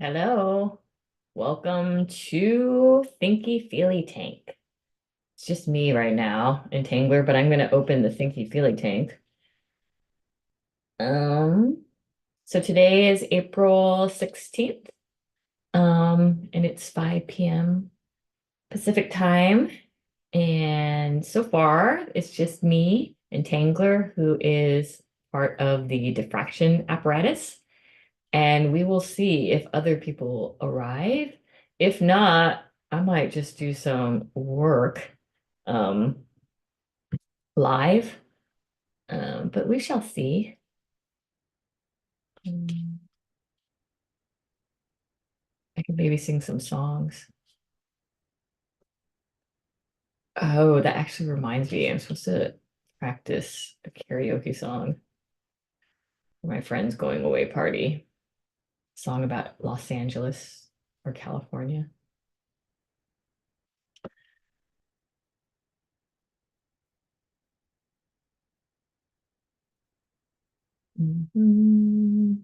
Hello, welcome to Thinky Feely Tank. It's just me right now, Entangler, but I'm going to open the Thinky Feely Tank. Um, so today is April 16th, and it's 5 p.m. Pacific time. And so far, it's just me, Entangler, who is part of the diffraction apparatus. And we will see if other people arrive. If not, I might just do some work um, live, but we shall see. I can maybe sing some songs. Oh, that actually reminds me, I'm supposed to practice a karaoke song for my friend's going away party. Song about Los Angeles or California. Mhm.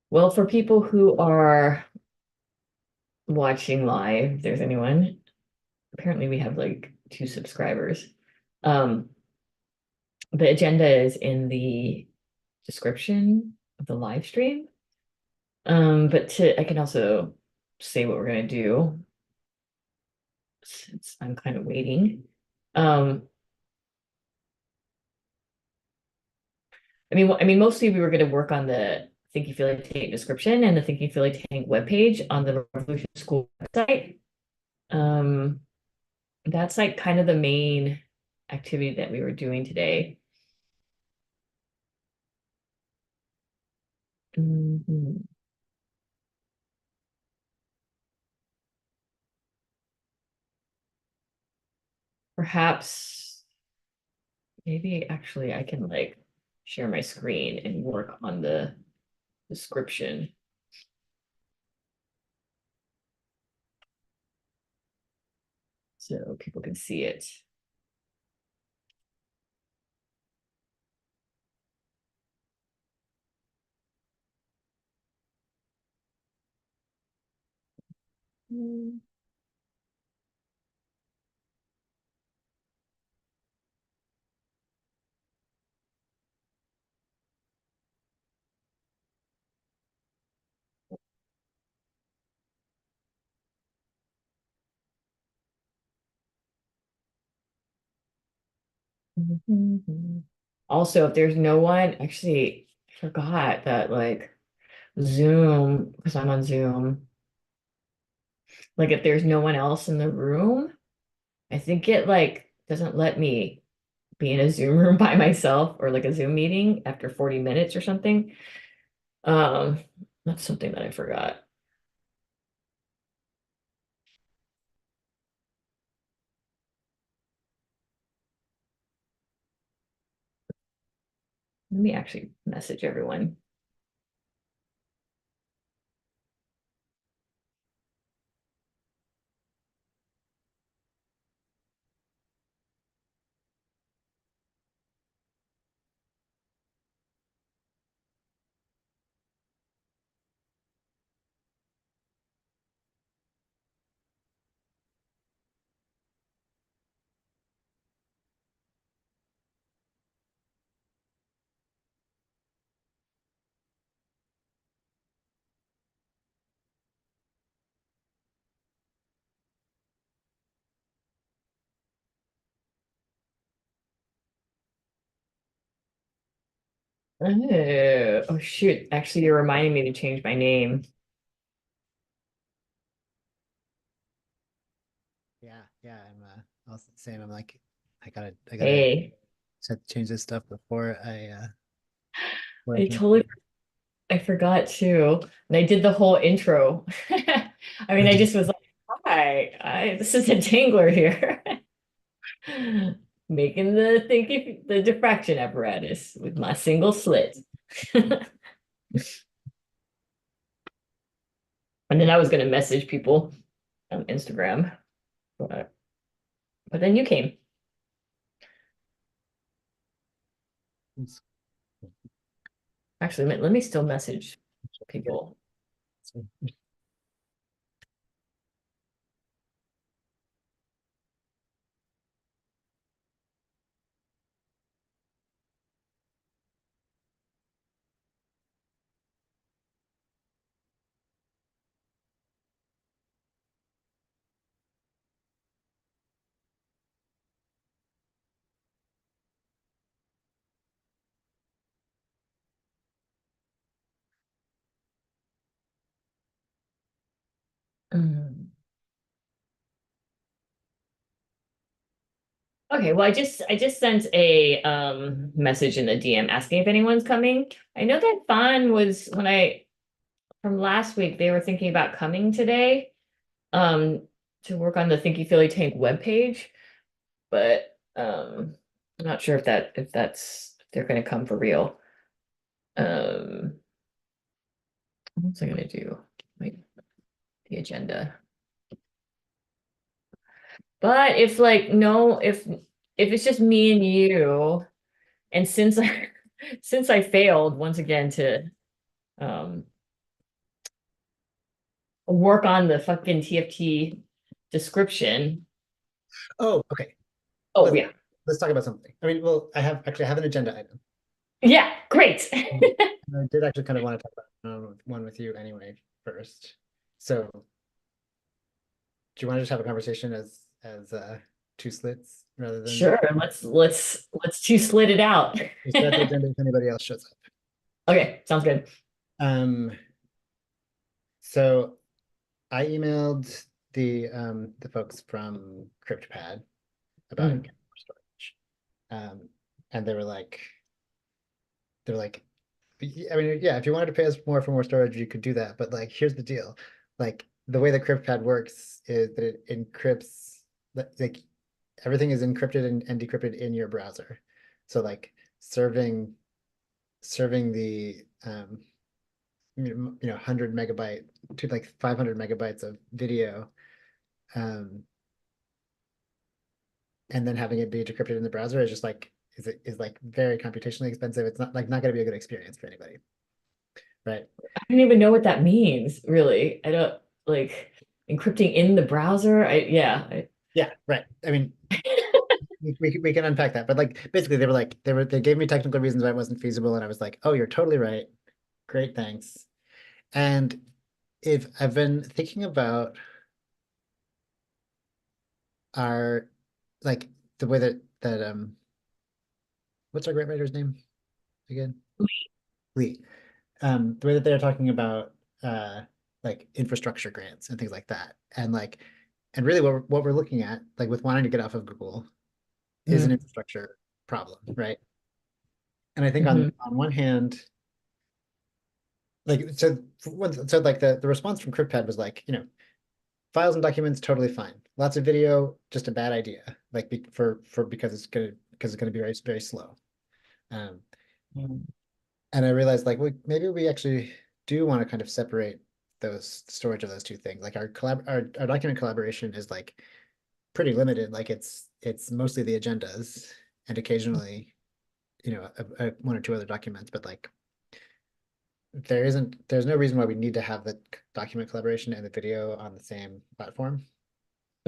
Well, for people who are watching live, if there's anyone, apparently we have like 2 subscribers. Um, the agenda is in the description of the live stream. But I can also say what we're gonna do since I'm kind of waiting. Um, I mean, mostly we were going to work on the Thinky Feely Tank description and the Thinky Feely Tank webpage on the Revolution School website. Um, that's like kind of the main activity that we were doing today. Mhm. Perhaps maybe actually I can like share my screen and work on the description so people can see it. Mm. Mhm. Also, if there's no one, actually, I forgot that like Zoom, because I'm on Zoom, like if there's no one else in the room, I think it like doesn't let me be in a Zoom room by myself or like a Zoom meeting after 40 minutes or something. Um, that's something that I forgot. Let me actually message everyone. Oh shoot. Actually, you're reminding me to change my name. Yeah, I was the same. I'm like, I gotta Hey, change this stuff before before I I can. totally I forgot to. And I did the whole intro. I Oh, mean, I just was like, hi, this is a Tangler here. Making the diffraction apparatus with my single slit. And then I was gonna message people on Instagram, but then you came. Actually, let me still message people. Mm. Okay, well, I just sent a message in the DM asking if anyone's coming. I know that Fawn was when I from last week, they were thinking about coming today to work on the Thinky Philly Tank webpage, but I'm not sure if they're gonna come for real. What's I gonna do? Like the agenda. But if like no, if it's just me and you, and since I since I failed once again to um work on the fucking TFT description. Oh, okay. Oh yeah. Let's talk about something. I mean, well, I have an agenda item. Yeah, great. And I did actually kind of want to talk about one with you anyway first. So, do you want to just have a conversation as two slits rather than Sure, let's two slit it out. we start the agenda if anybody else shows up? Okay, sounds good. Um, so I emailed the folks from CryptPad about Mm. getting more storage. And they were like, I mean, yeah, if you wanted to pay us more for more storage, you could do that. But like, here's the deal. Like the way the CryptPad works is that it encrypts like everything is encrypted and decrypted in your browser. So like serving the 100 megabyte to like 500 megabytes of video, um, and then having it be decrypted in the browser is just like is like very computationally expensive. It's not going to be a good experience for anybody, right? I don't even know what that means, really. I don't like encrypting in the browser. Yeah, right. I mean, we can unpack that, but like basically they gave me technical reasons why it wasn't feasible, and I was like, oh, you're totally right. Great, thanks. And if I've been thinking about our like the way that what's our great writer's name again? Lee. The way that they're talking about like infrastructure grants and things like that. And really what we're looking at, like with wanting to get off of Google, is an Mm, infrastructure problem, right? And I think on mhm. one hand, like so like the response from CryptPad was like, files and documents totally fine. Lots of video, just a bad idea. Like for because it's gonna be very very slow. Um, Mm. and I realized like maybe we actually do want to kind of separate those storage of those two things. Like our document collaboration is like pretty limited. Like it's mostly the agendas and occasionally, one or two other documents, but like there's no reason why we need to have the document collaboration and the video on the same platform.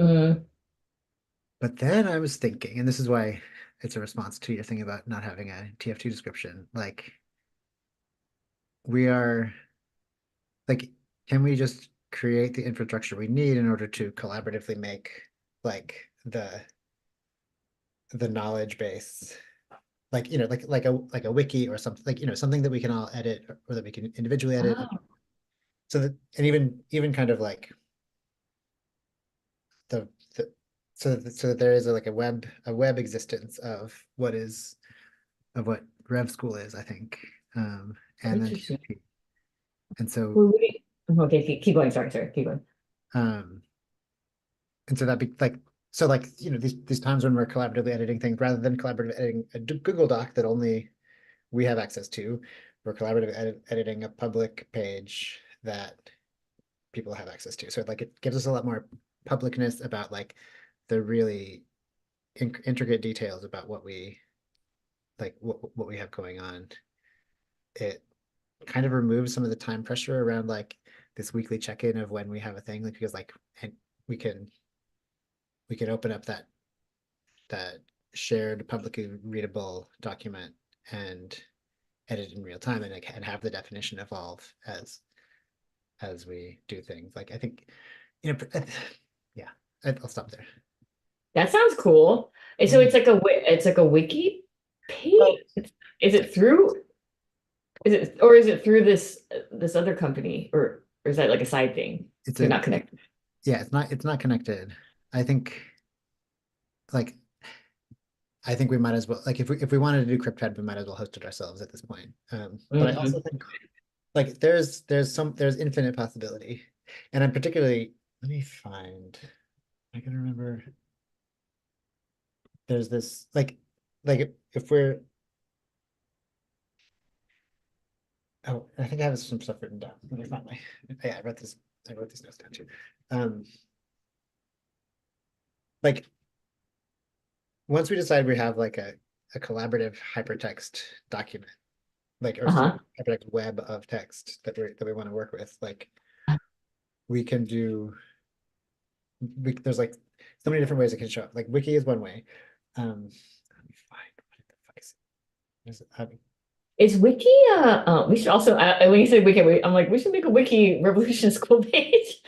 Mm. But then I was thinking, and this is why it's a response to your thing about not having a TF2 description, like we are like, can we just create the infrastructure we need in order to collaboratively make like the knowledge base, like like a wiki or something, like something that we can all edit, or that we can individually edit, Oh, so that, and even kind of like the so that there is like a web existence of what Rev School is, I think, and then interesting. TFT. And so Well, okay, keep going. Sorry, keep going. um and so that be like, so like these times when we're collaboratively editing things rather than collaborative editing a Google Doc that only we have access to, we're collaborative editing a public page that people have access to. So like it gives us a lot more publicness about like the really intricate details about what we have going on. It kind of removes some of the time pressure around like this weekly check-in of when we have a thing, like because like and we can open up that shared publicly readable document and edit in real time and like and have the definition evolve as we do things. Like I think, yeah, I'll stop there. That sounds cool. And so it's like a wiki Well, page. Is it through? Is it through this other company, or is that like a side thing? it's They're a not connected. yeah, it's not connected. I think like I think we might as well like if we wanted to do CryptHead, we might as well host it ourselves at this point. But I also Mhm. think like there's infinite possibility, and I'm particularly let me find I can remember there's this like if we're oh I think I have some stuff written down. Let me find my yeah I wrote these notes down too. Um, like once we decide we have like a collaborative hypertext document, like or Uh-huh. hypertext web of text that we want to work with, like we can do there's like so many different ways it can show up. Like wiki is one way. Let me find what the fuck is it? Is Wiki we should also when you say Wiki, I'm like, we should make a Wiki Revolution School page.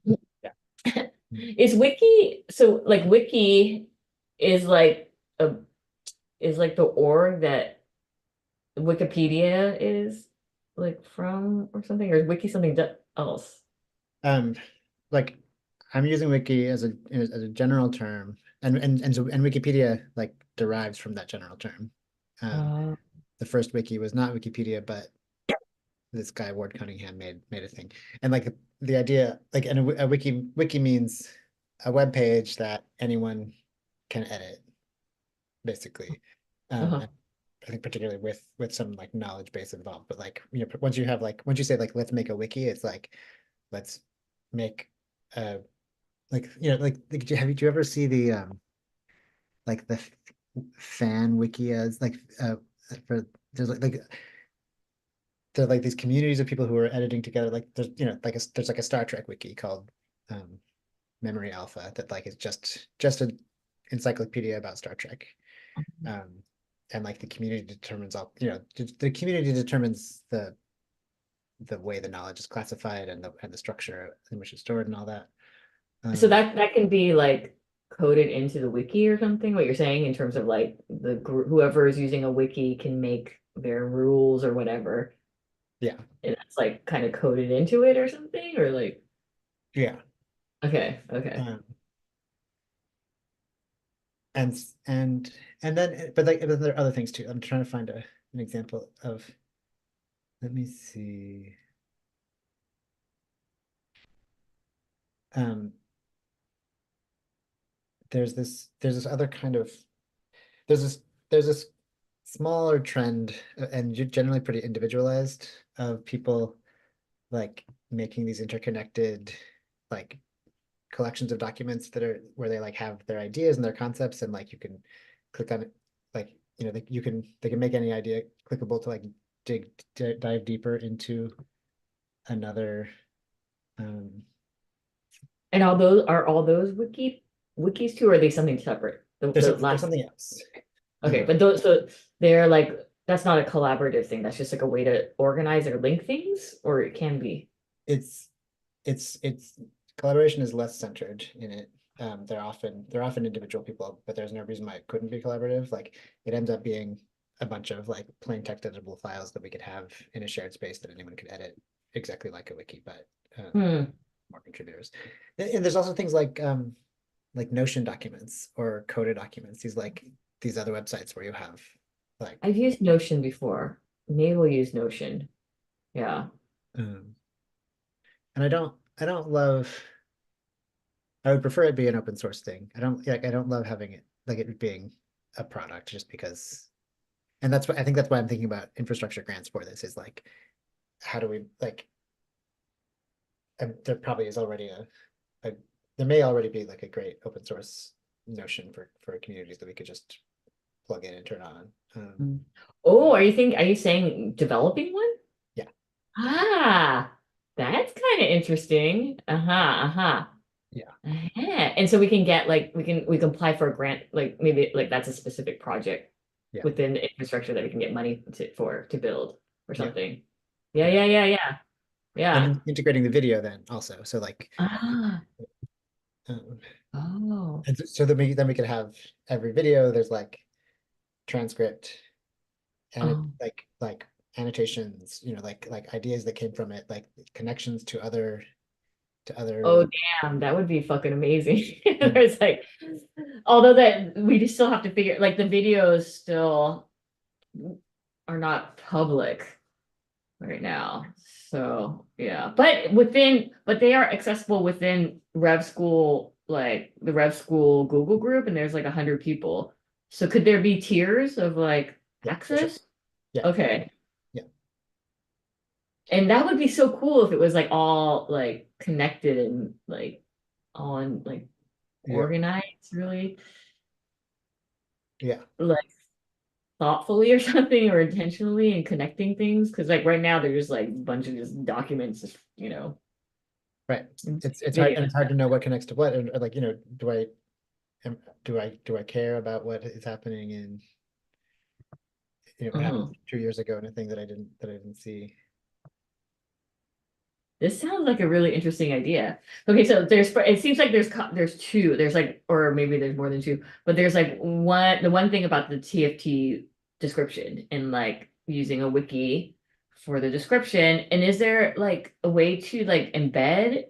yeah. Is Wiki so like Wiki is like a is like the org that Wikipedia is like from or something, or is Wiki something else? Um, like I'm using wiki as a general term, and Wikipedia like derives from that general term. Um, Uh, the first wiki was not Wikipedia, but this guy Ward Cunningham made a thing, and like the idea like and a wiki means a web page that anyone can edit, basically. uh-huh. And I think particularly with some like knowledge base involved, but like once you have like once you say like let's make a wiki, it's like let's make a like do you ever see the like the fan wikias like for there's like there are like these communities of people who are editing together like there's like there's like a Star Trek wiki called Memory Alpha that like is just an encyclopedia about Star Trek. um and like the community determines all the community determines the way the knowledge is classified and the structure in which it's stored and all that. So um that can be like coded into the wiki or something, what you're saying in terms of like the whoever is using a wiki can make their rules or whatever, yeah, and that's like kind of coded into it or something, or like yeah. okay. um and and and then but there are other things too. I'm trying to find an example of let me see. um there's this other kind of there's this smaller trend and generally pretty individualized of people like making these interconnected like collections of documents that are where they like have their ideas and their concepts and like you can click on it like they can make any idea clickable to like dive deeper into another um And all those are all those wikis too, or are they something separate? The there's last something else. okay, but those so they're like that's not a collaborative thing. That's just like a way to organize or link things, or it can be. It's it's collaboration is less centered in it. They're often individual people, but there's no reason why it couldn't be collaborative. Like it ends up being a bunch of like plain text editable files that we could have in a shared space that anyone could edit exactly like a wiki, but Hmm. more contributors. And there's also things like Notion documents or Coda documents. These other websites where you have like I've used Notion before. Maybe we'll use Notion. Yeah. um, and I don't love I would prefer it be an open source thing. I don't love having it like it being a product just because and that's what I think that's why I'm thinking about infrastructure grants for this is like how do we like there probably is already a there may already be like a great open source notion for communities that we could just plug in and turn on. Oh, are you saying developing one? Yeah. Ah, that's kind of interesting. Uh-huh, uh-huh. Yeah. Uh-huh. And so we can get like we can apply for a grant, like maybe like that's a specific project Yeah. within the infrastructure that we can get money to build or Yeah. something. Yeah, Yeah. yeah, yeah, yeah. Yeah. And integrating the video then also. So like, Ah, um, oh. and so then we could have every video, there's like transcript and it Oh. like annotations, like ideas that came from it, like connections to other Oh, damn, that would be fucking amazing. yeah. There's like, although that we just still have to figure, like the videos still are not public right now. So yeah, but they are accessible within Rev School, like the Rev School Google group, and there's like 100 people. So could there be tiers of like Yeah, for sure. access? Yeah. Okay. Yeah. And that would be so cool if it was like all like connected and like on like Yeah. organized really Yeah. like thoughtfully or something or intentionally and connecting things because like right now they're just like a bunch of just documents just Right. It's hard, and videos. it's hard to know what connects to what, and or like, do I care about what is happening in, what happened Mhm. 2 years ago, and a thing that I didn't see. This sounds like a really interesting idea. Okay, so it seems like there's two. There's like, or maybe there's more than two, but there's like the one thing about the TFT description and like using a wiki for the description. And is there like a way to like embed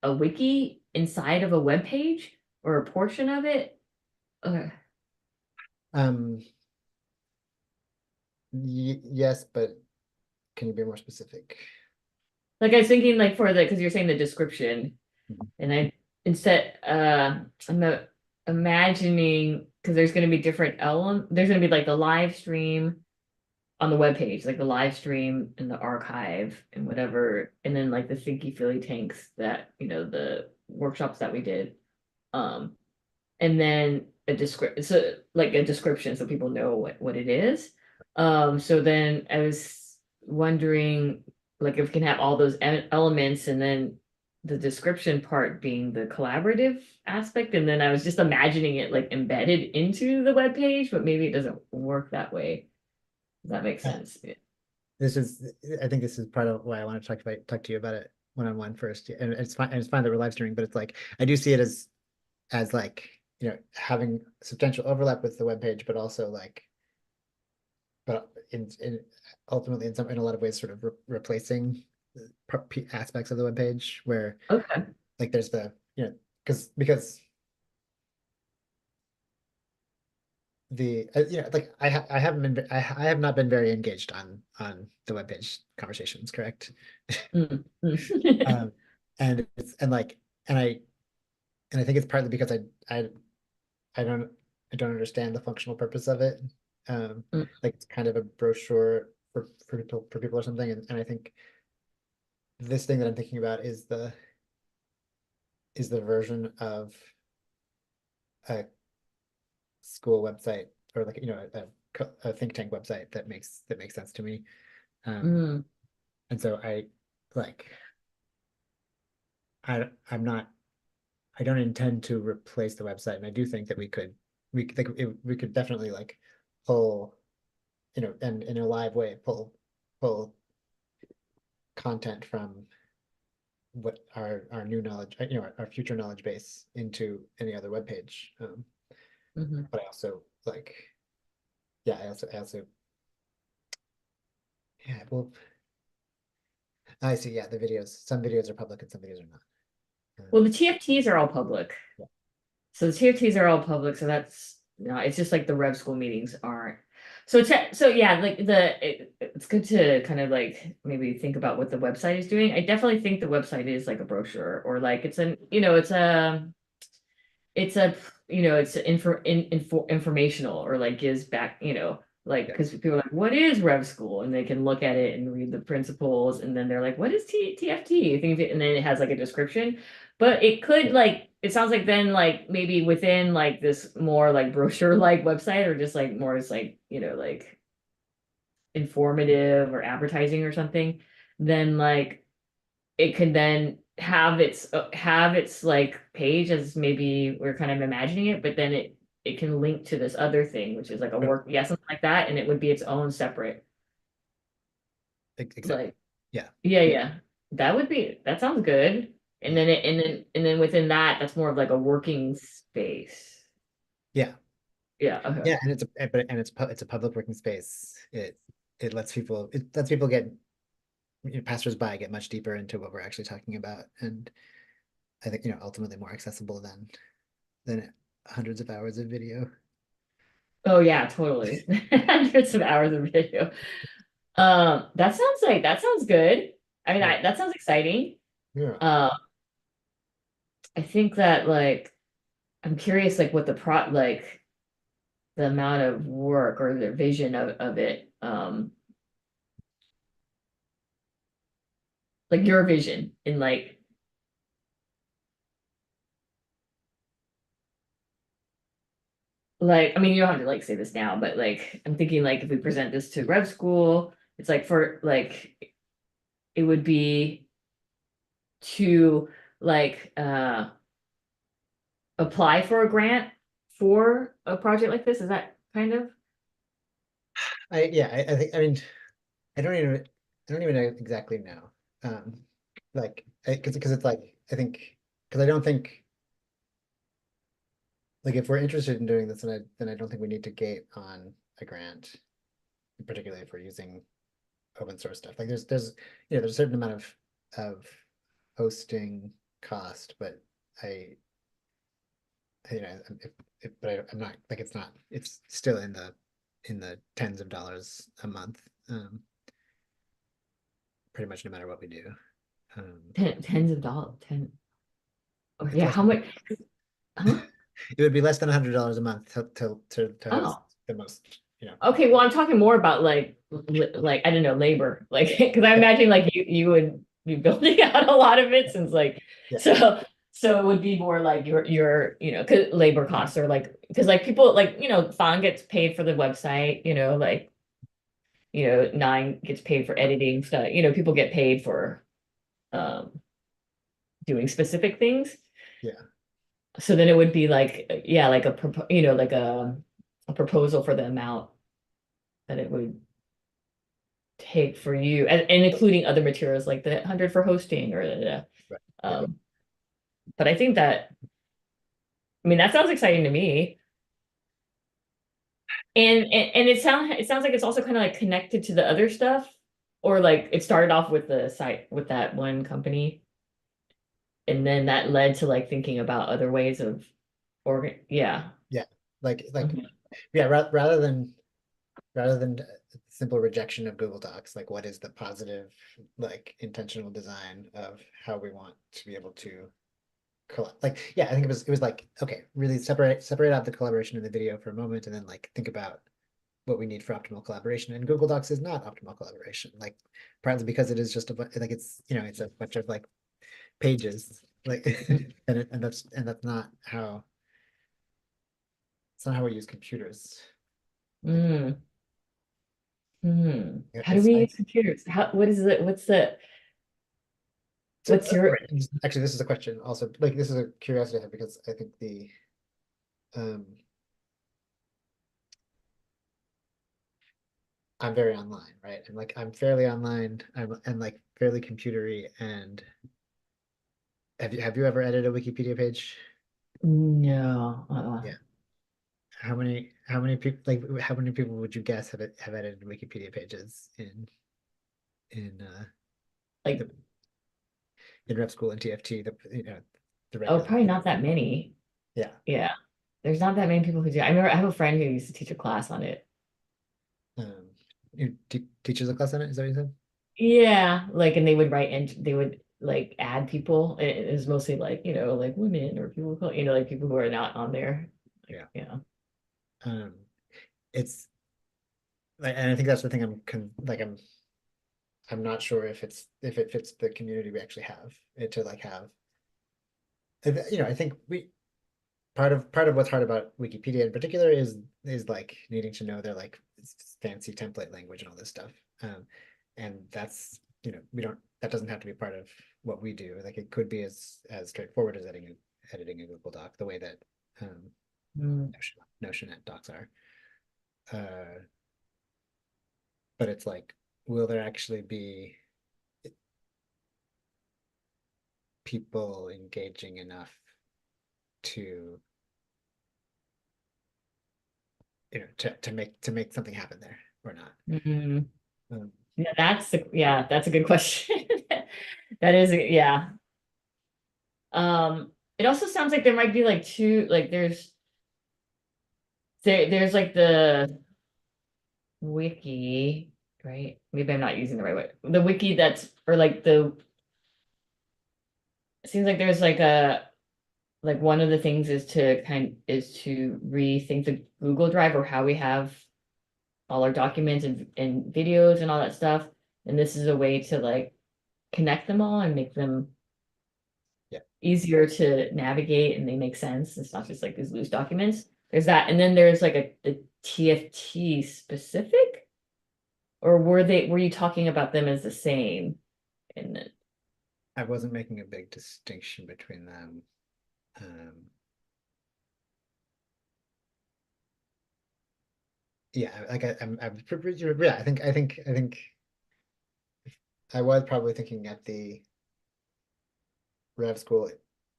a wiki inside of a web page or a portion of it? Okay. Um, yes, but can you be more specific? Like I was thinking like for the because you're saying the description. Mhm. And I instead I'm imagining because there's going to be different there's going to be like the live stream on the web page, like the live stream and the archive and whatever, and then like the Thinky Philly tanks that the workshops that we did, um, and then a description, so like a description so people know what it is. So then I was wondering like if we can have all those elements and then the description part being the collaborative aspect, and then I was just imagining it like embedded into the web page, but maybe it doesn't work that way. Does that make Uh, sense? Yeah. This is, I think this is part of why I want to talk to you about it one-on-one first. And it's fine that we're live streaming, but it's like I do see it as like, having substantial overlap with the web page, but also like, but in ultimately in a lot of ways sort of replacing aspects of the web page where Okay. like there's the, because like I haven't been, I have not been very engaged on the web page conversations, correct? Mm, mm. Um, and it's and I think it's partly because I I don't I don't understand the functional purpose of it. Mm, Like it's kind of a brochure for people or something, and I think this thing that I'm thinking about is the version of a school website, or like, a think tank website that makes sense to me. Um, mm. and so like I'm not I don't intend to replace the website, and I do think that we could definitely like pull, and in a live way pull content from what our new knowledge, our future knowledge base into any other web page. Mhm. But I also like, yeah, I also yeah, well, I see. Yeah, the videos. Some videos are public and some videos are not. Well, the TFTs are all public. Yeah. So the TFTs are all public, so that's it's just like the Rev School meetings aren't. So so yeah, like it's good to kind of like maybe think about what the website is doing. I definitely think the website is like a brochure or like it's informational or like gives back, like Yeah. because people are like, what is Rev School? And they can look at it and read the principles, and then they're like, what is TFT? And then it has like a description. But it could Yeah. like it sounds like then like maybe within like this more like brochure like website or just like more just like, like informative or advertising or something, then like it can then have its like page as maybe we're kind of imagining it, but then it can link to this other thing, which is like a Sure. work, yeah, something like that, and it would be its own separate, Exactly. like, Yeah. yeah. That sounds good. And Yeah. then within that, that's more of like a working space. Yeah. Yeah, okay. Yeah. And it's a public working space. It lets people get, passersby get much deeper into what we're actually talking about. And I think, ultimately more accessible than hundreds of hours of video. Oh yeah, totally. Hundreds of hours of video. That sounds good. I mean, Yeah. that sounds exciting. Yeah. Uh, I think that like I'm curious like what like the amount of work or the vision of it, like your vision in like I mean you don't have to like say this now, but like I'm thinking like if we present this to rev school, it's like for like it would be to like apply for a grant for a project like this. Is that kind of? I think, I mean, I don't even, I don't even know exactly know. Um, because it's like, I think, because I don't think, like, if we're interested in doing this, then I don't think we need to gate on a grant, particularly if we're using open source stuff. Like, there's a certain amount of hosting cost, but I, but I'm not, like, it's still in the tens of dollars a month, pretty much no matter what we do. Tens of dollars, okay, It's yeah, less how than much? Huh? it would be less than $100 a month to host Oh, the most. okay. Well, I'm talking more about like I don't know, labor, like because I Yeah, imagine like you would be building out a lot of it since like yeah, so it would be more like your cause labor costs are like because like people like Fawn gets paid for the website, like Nine gets paid for editing stuff, people get paid for um doing specific things. yeah. So then it would be like, yeah, like like a proposal for the amount that it would take for you, and including other materials like the 100 for hosting or Right. Yeah. um. But I think that, I mean, that sounds exciting to me, and it sounds like it's also kind of like connected to the other stuff, or like it started off with the site with that one company, and then that led to like thinking about other ways of yeah. Yeah. Like Okay. yeah, rather than simple rejection of Google Docs, like, what is the positive, like, intentional design of how we want to be able to collect? Like, yeah, I think it was like, okay, really separate out the collaboration in the video for a moment, and then, like, think about what we need for optimal collaboration. And Google Docs is not optimal collaboration, like, partly because it is just like, it's a bunch of, like, pages, like, and that's not how it's not how we use computers. Like, Mm. Hmm. How do it's we I use computers? What is it? so What's your, right, actually, this is a question also, like, this is a curiosity I have, because I think um I'm very online, right? And, like, I'm fairly online, and, like, fairly computery. And have you ever edited a Wikipedia page? no, Yeah. How many people would you guess have edited Wikipedia pages in like, the in rep school and TFT, the oh, regular? probably not that many. Yeah. Yeah. There's not that many people who do. I remember I have a friend who used to teach a class on it. Teaches a class on it, is that what you said? Yeah, like, and they would write and they would like add people. And it was mostly like, like women or people, like people who are not on there. Like, Yeah. yeah. Um, it's like, and I think that's the thing, I'm not sure if it fits the community we actually have, to, like, have I think part of what's hard about Wikipedia in particular is like needing to know their like fancy template language and all this stuff. And that's, that doesn't have to be part of what we do. Like it could be as straightforward as editing a Google Doc, the way that Mm. Notion docs are. But it's like, will there actually be people engaging enough to make something happen there or not? Mhm. Um, That's a good question. That is, yeah. It also sounds like there might be like two, like there's like the wiki, right? Maybe I'm not using the right way. The wiki that's, or like it seems like there's like one of the things is to rethink the Google Drive or how we have all our documents and videos and all that stuff. And this is a way to like connect them all and make them yeah, easier to navigate and they make sense. It's not just like these loose documents. There's that. And then there's like the TFT specific, or were you talking about them as the same? In the, I wasn't making a big distinction between them. Um, yeah, like yeah, I think I was probably thinking at the Rev School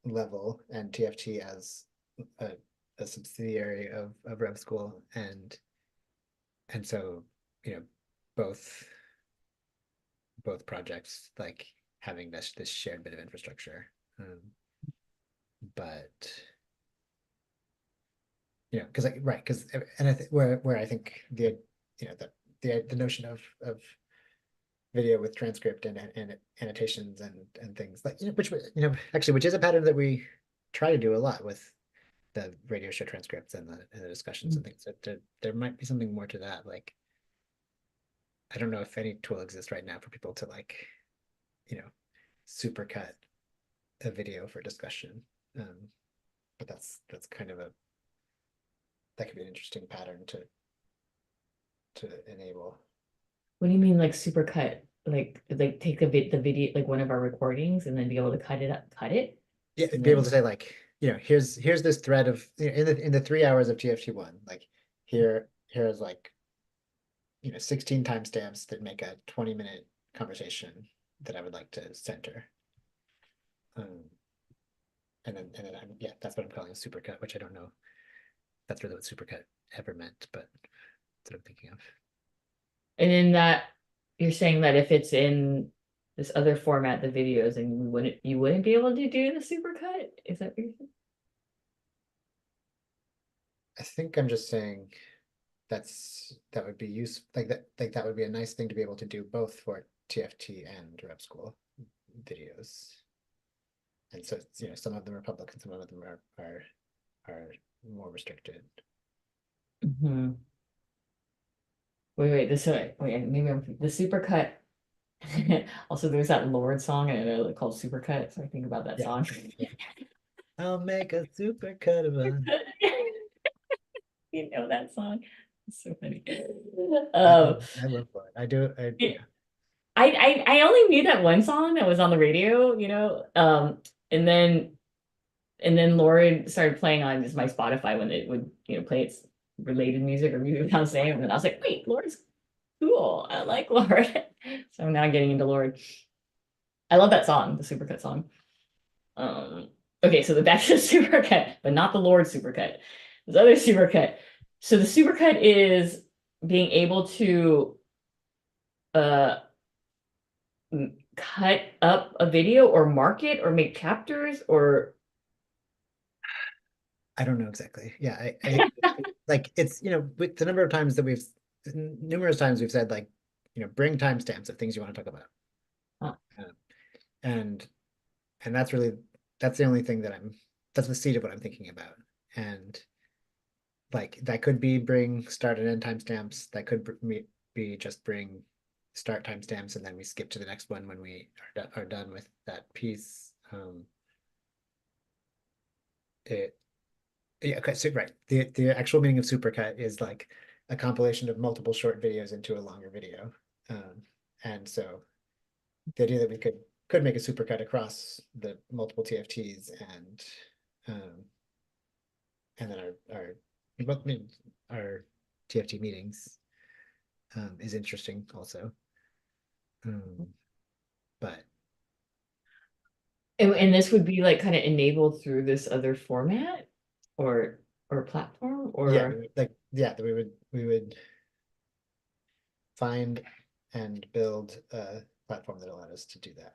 level and TFT as a, a subsidiary of Rev School, and so you know both both projects like having this shared bit of infrastructure, but because like right, because and I think where I think the notion of video with transcript and annotations and things like which is a pattern that we try to do a lot with the radio show transcripts and the discussions and things. That there might be something more to that. Like I don't know if any tool exists right now for people to like supercut a video for discussion. But that's kind of that could be an interesting pattern to enable. what do you mean like supercut? Like take the video like one of our recordings and then be able to cut it, Yeah, and be able then to say like, here's this thread of in the 3 hours of TFT1, like here's like 16 timestamps that make a 20-minute conversation that I would like to center. Um, and then yeah, that's what I'm calling a supercut, which I don't know if that's really what supercut ever meant, but that's what I'm thinking of. and then that you're saying that if it's in this other format, the videos, and you wouldn't be able to do the supercut? Is that what you're saying? I think I'm just saying that would be useful, that would be a nice thing to be able to do both for TFT and Rep School videos. And so some of them are public and some of them are more restricted. Mhm. Wait, maybe the supercut. Also, there's that Lord song and called Supercut, so I think about that Yeah. song. Yeah. I'll make a super cut of it. You know that song? It's so funny. I, Um, I love it. I do. Yeah. I only knew that one song that was on the radio, and then Lord started playing on just my Spotify when it would, play its related music or music without saying, and I was like, wait, Lord's cool. I like Lord. So I'm now getting into Lord. I love that song, the Supercut song. Um, okay, so back to the supercut, but not the Lord supercut. This other supercut. So the supercut is being able to uh cut up a video or mark it or make chapters or I don't know exactly. Yeah. Like it's with the number of times that numerous times we've said like bring timestamps of things you want to talk about. uh, Uh, and and that's the only thing that's the seed of what I'm thinking about. And like that could be bring start and end timestamps. That could be just bring start timestamps and then we skip to the next one when we are done with that piece. it, yeah, okay, so right. The actual meaning of supercut is like a compilation of multiple short videos into a longer video. And so the idea that we could make a supercut across the multiple TFTs um and then well, I mean, our TFT meetings is interesting also. But And this would be like kind of enabled through this other format or platform yeah, or yeah, we would find and build a platform that allowed us to do that.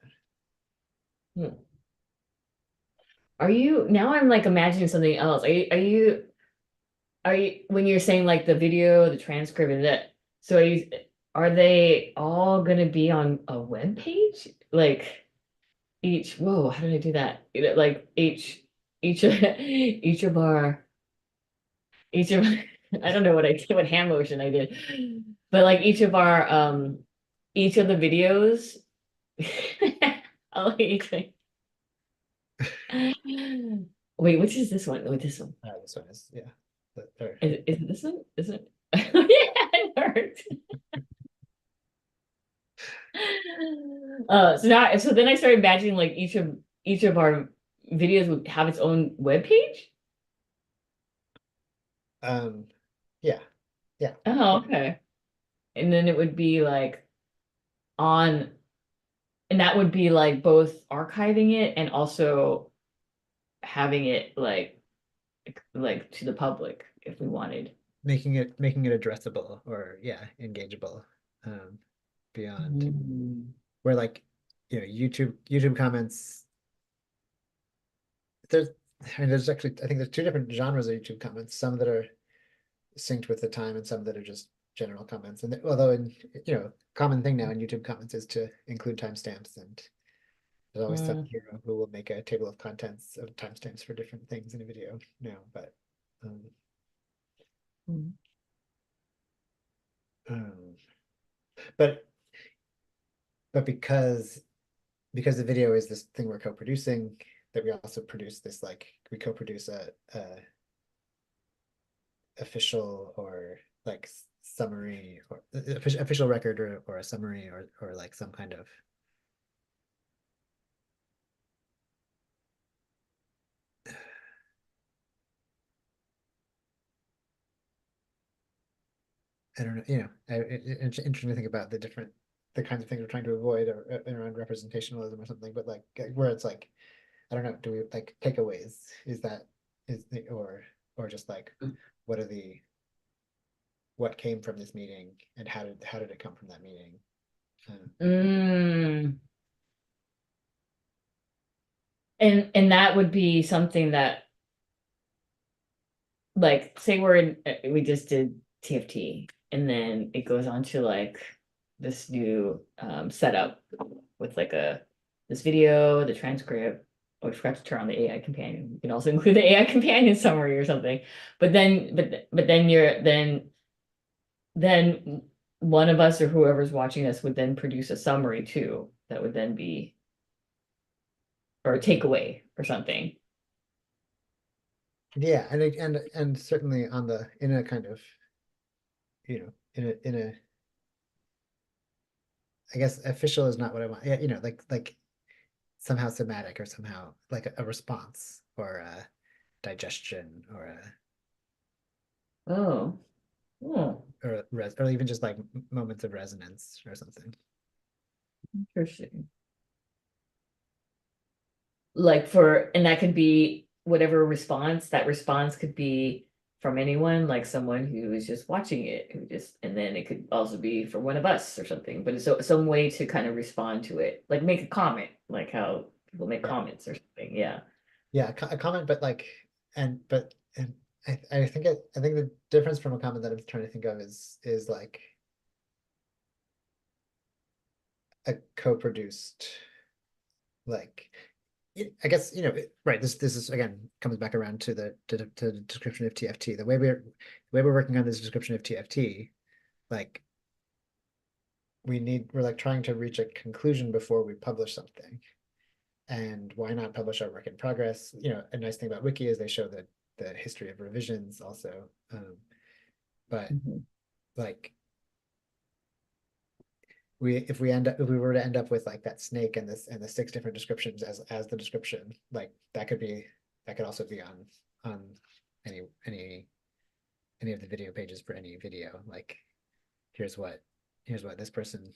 Hmm. Are you now I'm like imagining something else. Are you when you're saying like the video, the transcript and that, so are they all gonna be on a web page? Like whoa, how did I do that? Like each of each of our each of I don't know what I did, what hand motion I did, but like each of the videos. I'll each wait, which is this one? Wait, this one. This one is, yeah. Or, Is it this one? Is it? Yeah, it worked. So then I started imagining like each of our videos would have its own web page. um, yeah, yeah, Oh, okay. And then it would be like on, and that would be like both archiving it and also having it like to the public if we wanted. making it addressable or yeah, engageable, beyond Mm. where like, YouTube comments, there's I mean there's actually I think there's two different genres of YouTube comments, some that are synced with the time and some that are just general comments. And although common thing now in YouTube comments is to include timestamps, and there's always some Mm. hero who will make a table of contents of timestamps for different things in a video now. But um, Mm. um, but because the video is this thing we're co-producing, that we also produce this, like we co-produce a official or like summary or official record or a summary or like some kind of I don't know, it's interesting to think about the kinds of things we're trying to avoid or around representationalism or something, but like where it's like, I don't know, do we like takeaways? Is that is the or just like what are the what came from this meeting and how did it come from that meeting? Um, Mm. And that would be something that like say we just did TFT and then it goes on to like this new setup with like this video, the transcript, or forgot to turn on the AI companion. You can also include the AI companion summary or something. But then then one of us or whoever's watching us would then produce a summary too. That would then be or a takeaway or something. yeah, and certainly on the in a kind of, in a I guess official is not what I want. Yeah, like somehow somatic or somehow like a response or a digestion or a Oh, oh, or even just like moments of resonance or something. interesting. Like and that could be whatever response, that response could be from anyone, like someone who is just watching it, and then it could also be for one of us or something, but it's some way to kind of respond to it, like make a comment, like how people make Yeah. comments or something. Yeah. Yeah, a comment, but like, and I think the difference from a comment that I'm trying to think of is like a co-produced, like I guess right. This is again comes back around to the description of TFT. The way we're working on this description of TFT, like we're like trying to reach a conclusion before we publish something, and why not publish our work in progress? You know, a nice thing about Wiki is they show the history of revisions also. But like if we were to end up with like that snake and the 6 different descriptions as the description, like that could also be on any of the video pages for any video. Like here's what this person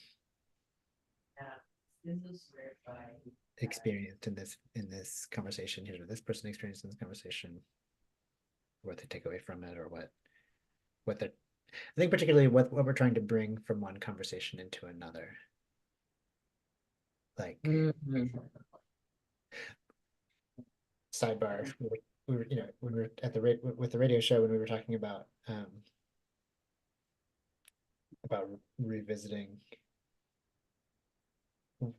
experienced in this conversation. Here's what this person experienced in this conversation, what they take away from it, or what they're, I think particularly what we're trying to bring from one conversation into another. Like sidebar, we were, you know, when we were at with the radio show, when we were talking about revisiting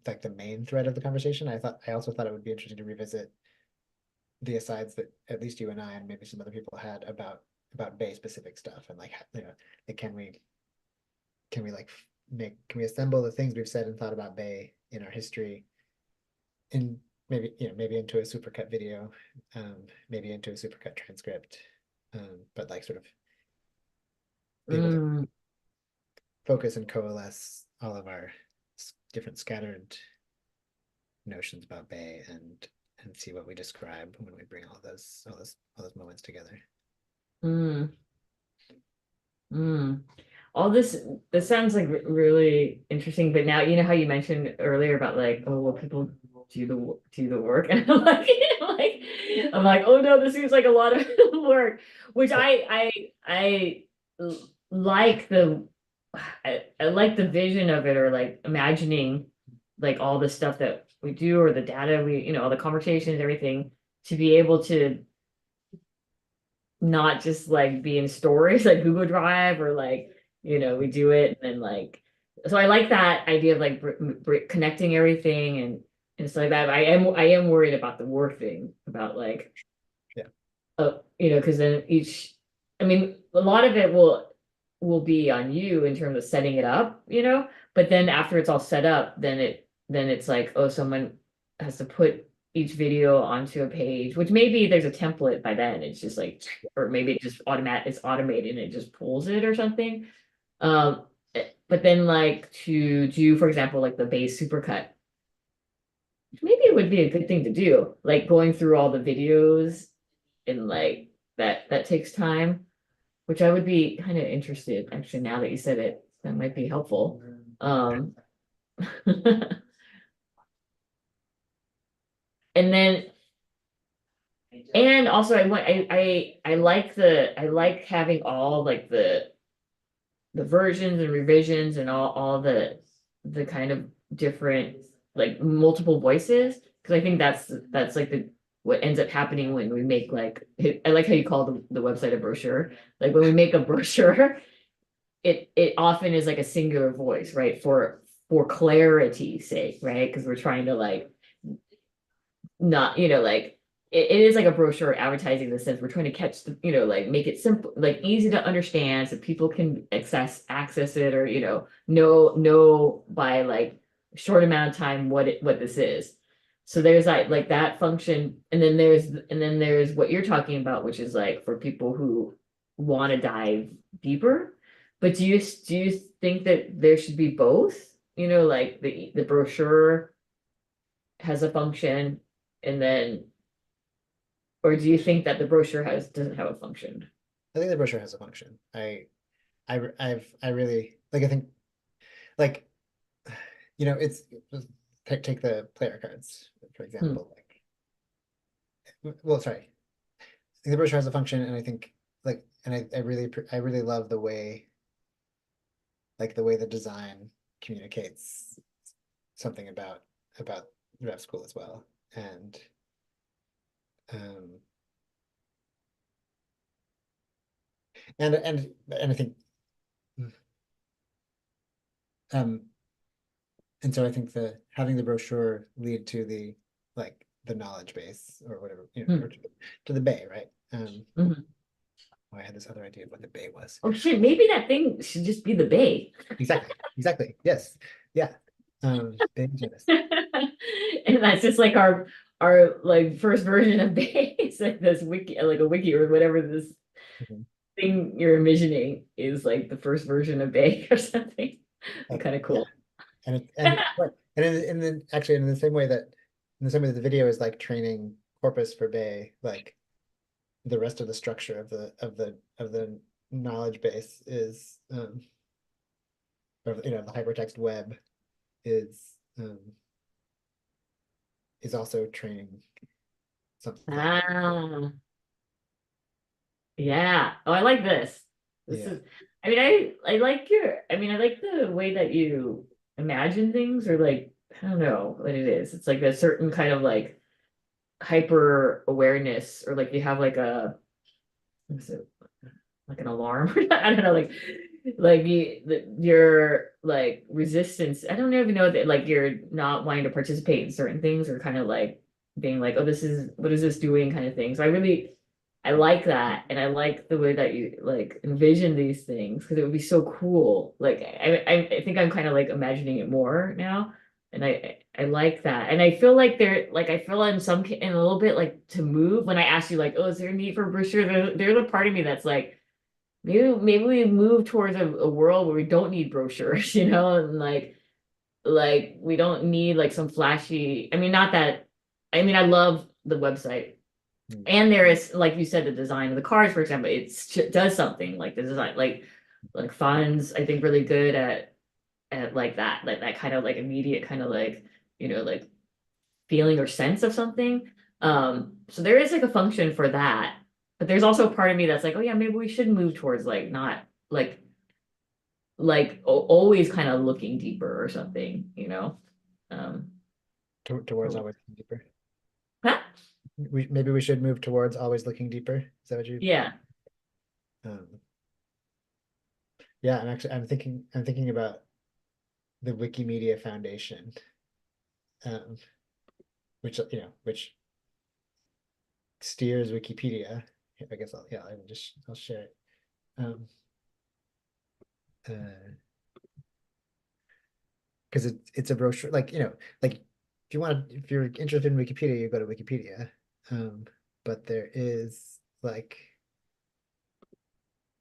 like the main thread of the conversation, I also thought it would be interesting to revisit the asides that at least you and I and maybe some other people had about Bay specific stuff, and like, you know, like can we assemble the things we've said and thought about Bay in our history in maybe into a supercut video, maybe into a supercut transcript, but like sort of be able to focus and coalesce all of our different scattered notions about Bay and see what we describe when we bring all those moments together. All this sounds like really interesting, but now you know how you mentioned earlier about like, oh, well, people do the work, and I'm like, oh no, this seems like a lot of work, which I like I like the vision of it, or like imagining like all the stuff that we do, or the data we, you know, all the conversations, everything, to be able to not just like be in stories like Google Drive, or like, you know, we do it and then like, so I like that idea of like connecting everything and stuff like that. I am worried about the work thing, about like, you know, because then I mean, a lot of it will be on you in terms of setting it up, you know, but then after it's all set up, then it's like, oh, someone has to put each video onto a page, which maybe there's a template by then. It's just like, or maybe it's automated and it just pulls it or something. But then like to do, for example, like the base supercut, maybe it would be a good thing to do, like going through all the videos, and like that takes time, which I would be kind of interested, actually, now that you said it, that might be helpful. And then, and also I like having all like the versions and revisions and all the kind of different, like multiple voices, because I think that's like what ends up happening when we make, like, I like how you call the website a brochure. Like when we make a brochure, it often is like a singular voice, right? For clarity's sake, right? Because we're trying to like not, you know, like it is like a brochure advertising, in the sense we're trying to catch the, you know, like make it simple, like easy to understand, so people can access it, or, you know by like short amount of time what this is. So there's like that function, and then there's what you're talking about, which is like for people who want to dive deeper. But do you think that there should be both? You know, like the brochure has a function, and then, or do you think that the brochure doesn't have a function? I think the brochure has a function. I really like, I think, like, you know, it's, take the player cards, for example. Like, well, sorry, I think the brochure has a function, and I think, like, and I really love the way, like, the way the design communicates something about rev school as well. And I think, and so I think having the brochure lead to the, like, the knowledge base, or whatever, you know, or to the Bay, right? I had this other idea of what the Bay was. Oh shit, maybe that thing should just be the Bay. Exactly. Yes. Yeah. Bay Genesis. And that's just like our like first version of Bay. It's like this wiki, like a wiki or whatever this Mhm. thing you're envisioning is like the first version of Bay or something. Kind of Yeah, cool. and then actually in the same way that the video is like training corpus for Bay, like the rest of the structure of the knowledge base is or the hypertext web is um is also training something. Ah, yeah. Oh, I like this. This Yeah. is, I mean, I like I mean, I like the way that you imagine things or like, I don't know what it is. It's like a certain kind of like hyper awareness or like you have like what is it, like an alarm? I don't know, like your like resistance. I don't even know that like you're not wanting to participate in certain things or kind of like being like, oh, this is what is this doing kind of thing. So I like that, and I like the way that you like envision these things because it would be so cool. Like I think I'm kind of like imagining it more now, and I like that, and I feel like I feel in in a little bit like to move when I ask you like, oh, is there a need for a brochure? There's a part of me that's like maybe we move towards a world where we don't need brochures, and like we don't need like some flashy. I mean, not that. I mean, I love the website, Mm. and there is, like you said, the design of the cards, for example, it does something like the design, like Fonz, I think really good at like that kind of like immediate kind of like like feeling or sense of something. So there is like a function for that, but there's also a part of me that's like, oh yeah, maybe we should move towards like not always kind of looking deeper or something. Um, Towards always looking deeper. huh? Maybe we should move towards always looking deeper. Is that what you? Yeah. Um, yeah, I'm thinking about the Wikimedia Foundation, um, which steers Wikipedia. I guess I'll share it. Um, because it's a brochure, like if you're interested in Wikipedia, you go to Wikipedia. But there is like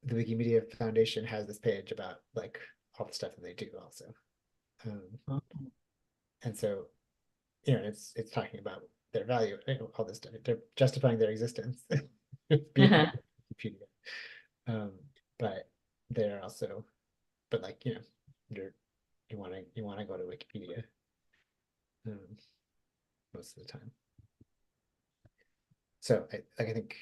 the Wikimedia Foundation has this page about like all the stuff that they do also. Um, and so it's talking about their value, all this stuff. They're justifying their existence being on Wikipedia. Um, but they're also, but like you're you want to go to Wikipedia um, most of the time. So I think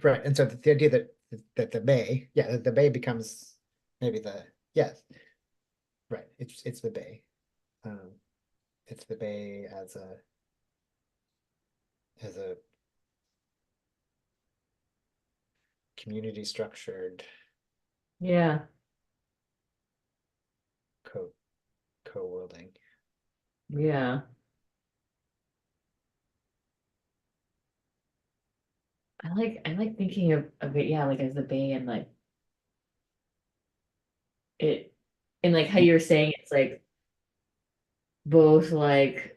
right, and so the idea that the bay becomes maybe the yes, right. It's the bay. Um, it's the bay as a community structured Yeah. co co-worlding. Yeah. I like thinking of it, yeah, like as the bay and like it and like how you're saying it's like both like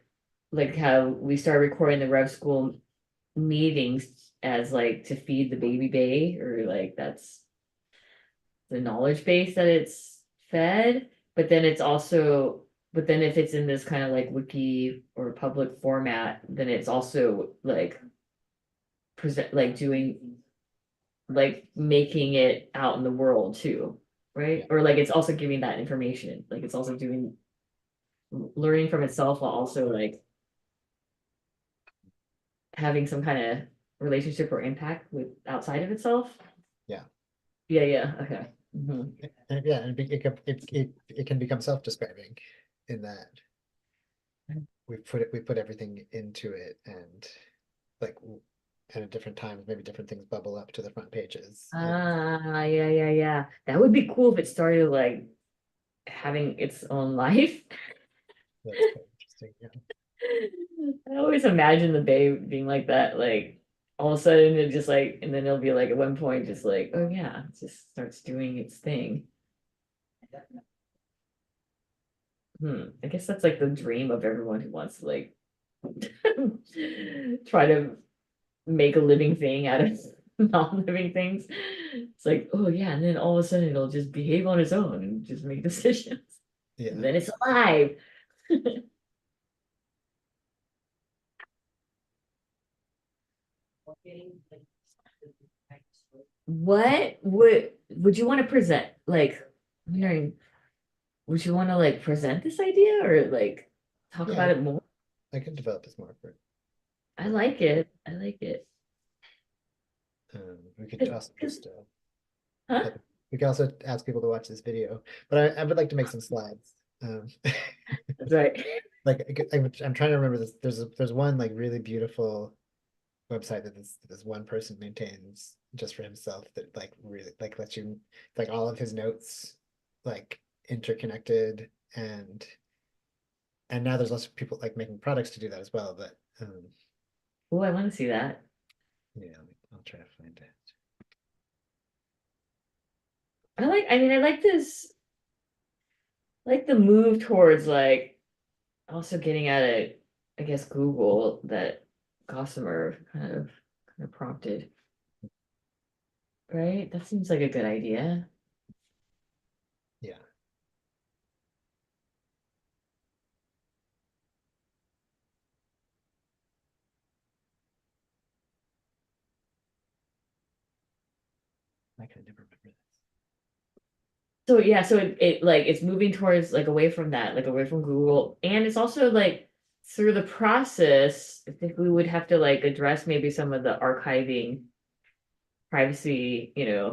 how we started recording the Rev School meetings as like to feed the baby bay or like that's the knowledge base that it's fed, but then it's also but then if it's in this kind of like wiki or public format, then it's also like present like doing like making it out in the world too, right? Yeah. Or like it's also giving that information. Like it's also doing learning from itself while also like having some kind of relationship or impact with outside of itself. Yeah. Yeah, yeah, okay. Yeah, and it can become self-describing in that we put everything into it, and like and at different times maybe different things bubble up to the front pages. Ah, yeah, yeah, yeah. That would be cool if it started like having its own life. That's quite interesting. Yeah. I always imagine the bay being like that, like all of a sudden it just like, and then it'll be like at one point just like, oh yeah, it just starts doing its thing. I guess that's like the dream of everyone who wants to like try to make a living thing out of non-living things. It's like, oh yeah, and then all of a sudden it'll just behave on its own and just make decisions. And Yeah. then it's alive. What would you want to present? Like, I'm wondering, would you want to like present this idea or like talk Yeah, about it more? I could develop this more I for like it. I like it. we could also 'Cause- just huh? have, we could also ask people to watch this video, but I would like to make some slides. That's right. Like I'm trying to remember this. There's one like really beautiful website that this one person maintains just for himself that like really like lets you like all of his notes like interconnected and now there's lots of people like making products to do that as well. But Oh, I want to see that. yeah, I'll try to find it. I mean, I like this, like the move towards like also getting at it, I guess Google that Gossamer kind of prompted, right? That seems like a good idea. Yeah, I kind of remember this. So yeah, so it like it's moving towards like away from that, like away from Google. And it's also like through the process, I think we would have to like address maybe some of the archiving, privacy,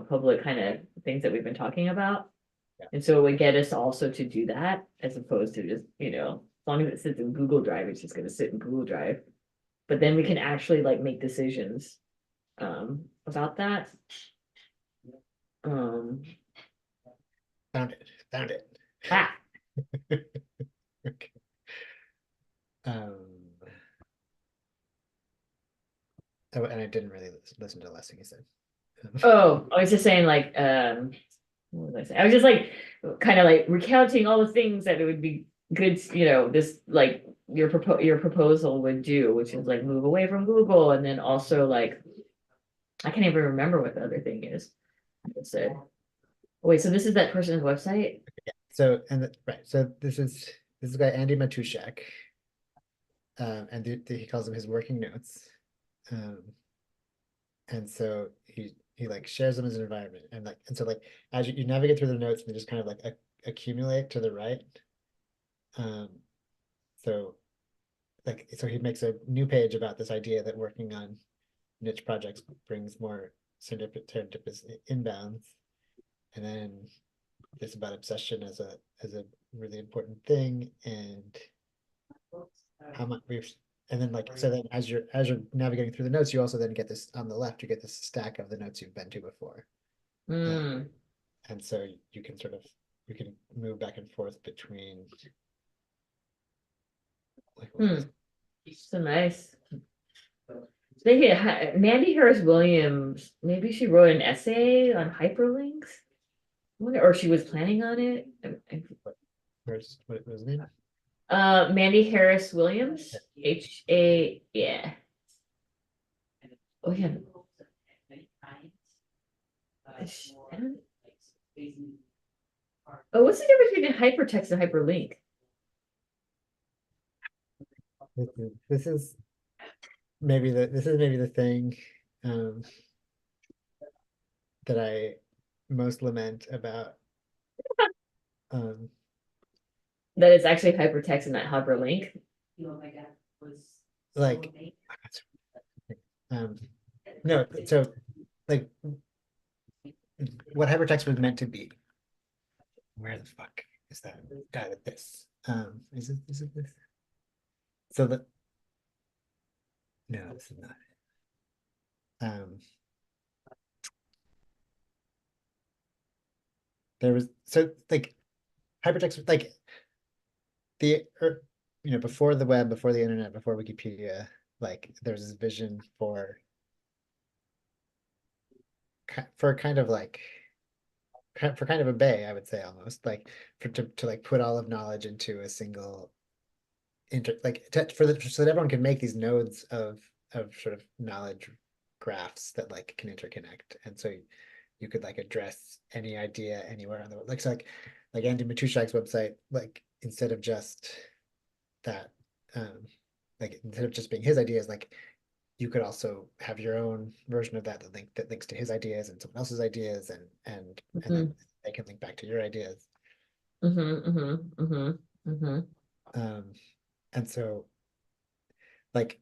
public kind of things that we've been talking about. Yeah, And so it would get us also to do that as opposed to just, as long as it sits in Google Drive, it's just gonna sit in Google Drive. But then we can actually like make decisions about that. Um found it. ah, Okay. Um, oh, and I didn't really listen to the last thing you said. oh, I was just saying like what was I saying? I was just like kind of like recounting all the things that it would be good, this like your proposal would do, which is like move away from Google and then also like I can't even remember what the other thing is. I just said, oh, wait, so this is that person's website? So right, so this is guy Andy Matuszak, and he calls them his working notes, um, and so he like shares them as an environment, and so like as you navigate through the notes, they just kind of like accumulate to the right. Um, so so he makes a new page about this idea that working on niche projects brings more serendipitous inbounds, and then this about obsession as a really important thing, and how much we've and then like so then as you're navigating through the notes, you also then get this on the left, you get this stack of the notes you've been to before. Uh, Mm, and so you can sort of you can move back and forth between like what hmm. was So nice. Maybe Mandy Harris Williams, maybe she wrote an essay on hyperlinks. Or she was planning on it. what was his name? Mandy Harris Williams, yeah. Oh yeah. I don't- Oh, what's the difference between hypertext and hyperlink? This is maybe the thing um that I most lament about um That it's actually hypertext and not hyperlink. like no so like what hypertext was meant to be. Where the fuck is that guy with this? Is it this? So the no, this is not it. There was so like hypertext like the before the web, before the internet, before Wikipedia, like there's this vision for kind of like for kind of a bay, I would say almost like to like put all of knowledge into a single so that everyone can make these nodes of sort of knowledge graphs that like can interconnect, and so you could like address any idea anywhere on the like so like Andy Matushak's website, like instead of just that like instead of just being his ideas, like you could also have your own version of that that links to his ideas and someone else's ideas, and then they can link back to your ideas. And so like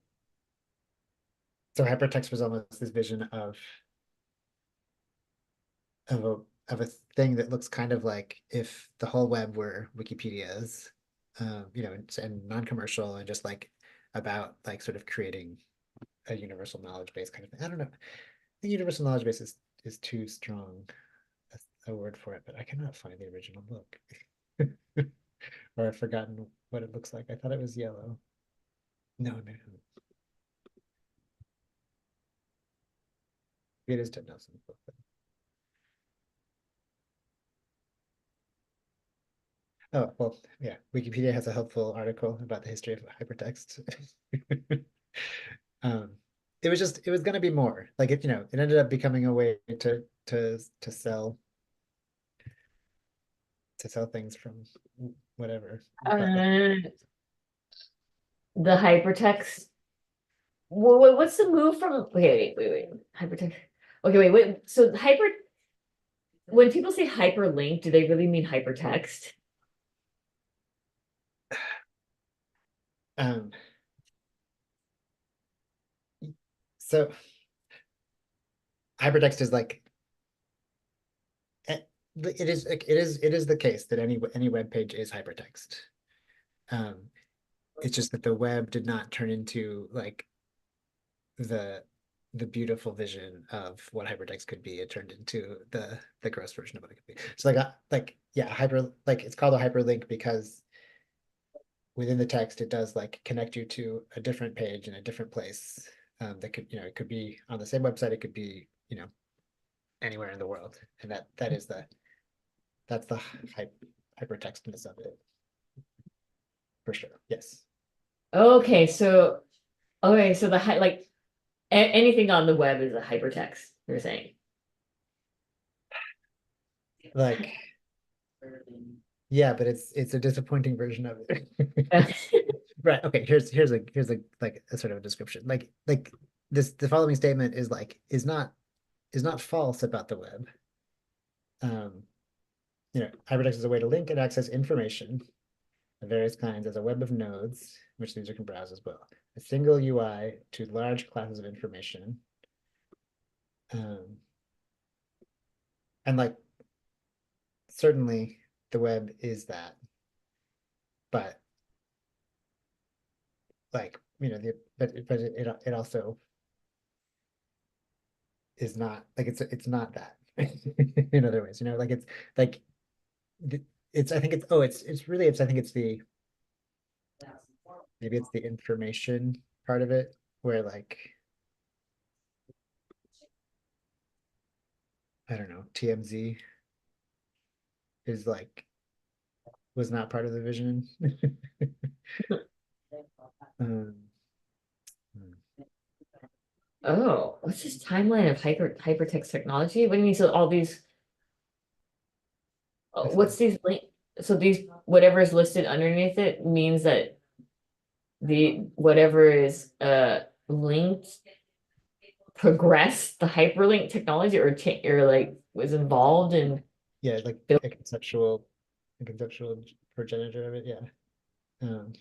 so hypertext was almost this vision of a of a thing that looks kind of like if the whole web were Wikipedias, you know, and non-commercial and just like about like sort of creating a universal knowledge base kind of thing. I don't know. The universal knowledge base is too strong a word for it, but I cannot find the original book. Or I've forgotten what it looks like. I thought it was yellow. No, no, no. It is Ted Nelson's book. Oh, well, yeah. Wikipedia has a helpful article about the history of hypertext. Um, it was going to be more like it, you know, it ended up becoming a way to sell things from whatever. But like, The hypertext. What's the move from? Okay, wait. Hypertext. Okay, wait. So when people say hyperlink, do they really mean hypertext? um, so hypertext is like it is the case that any web page is hypertext. Um, it's just that the web did not turn into like the the beautiful vision of what hypertext could be. It turned into the gross version of what it could be. So like yeah, it's called a hyperlink because within the text it does like connect you to a different page in a different place. That could, you know, it could be on the same website, it could be, you know, anywhere in the world, and that's the hypertextness of it for sure. Yes. Okay, so like anything on the web is a hypertext, you're saying. Like yeah, but it's a disappointing version of it. Right. Okay. Here's a like a sort of a description. Like this the following statement is like is not false about the web. Um, you know, hypertext is a way to link and access information of various kinds as a web of nodes, which the user can browse as well. A single UI to large classes of information. Um, and like certainly the web is that, but like, you know, but it also is not like it's not that in other ways, you know, like it's like it's I think it's oh it's really it's I think it's the maybe it's the information part of it where like I don't know, TMZ is like was not part of the vision. um, Oh, what's this timeline of hypertext technology? What do you mean? So all these, what's these link? So these whatever is listed underneath it means that the whatever is linked progressed the hyperlink technology or like was involved in yeah, like build. a conceptual progenitor of it, yeah. Um,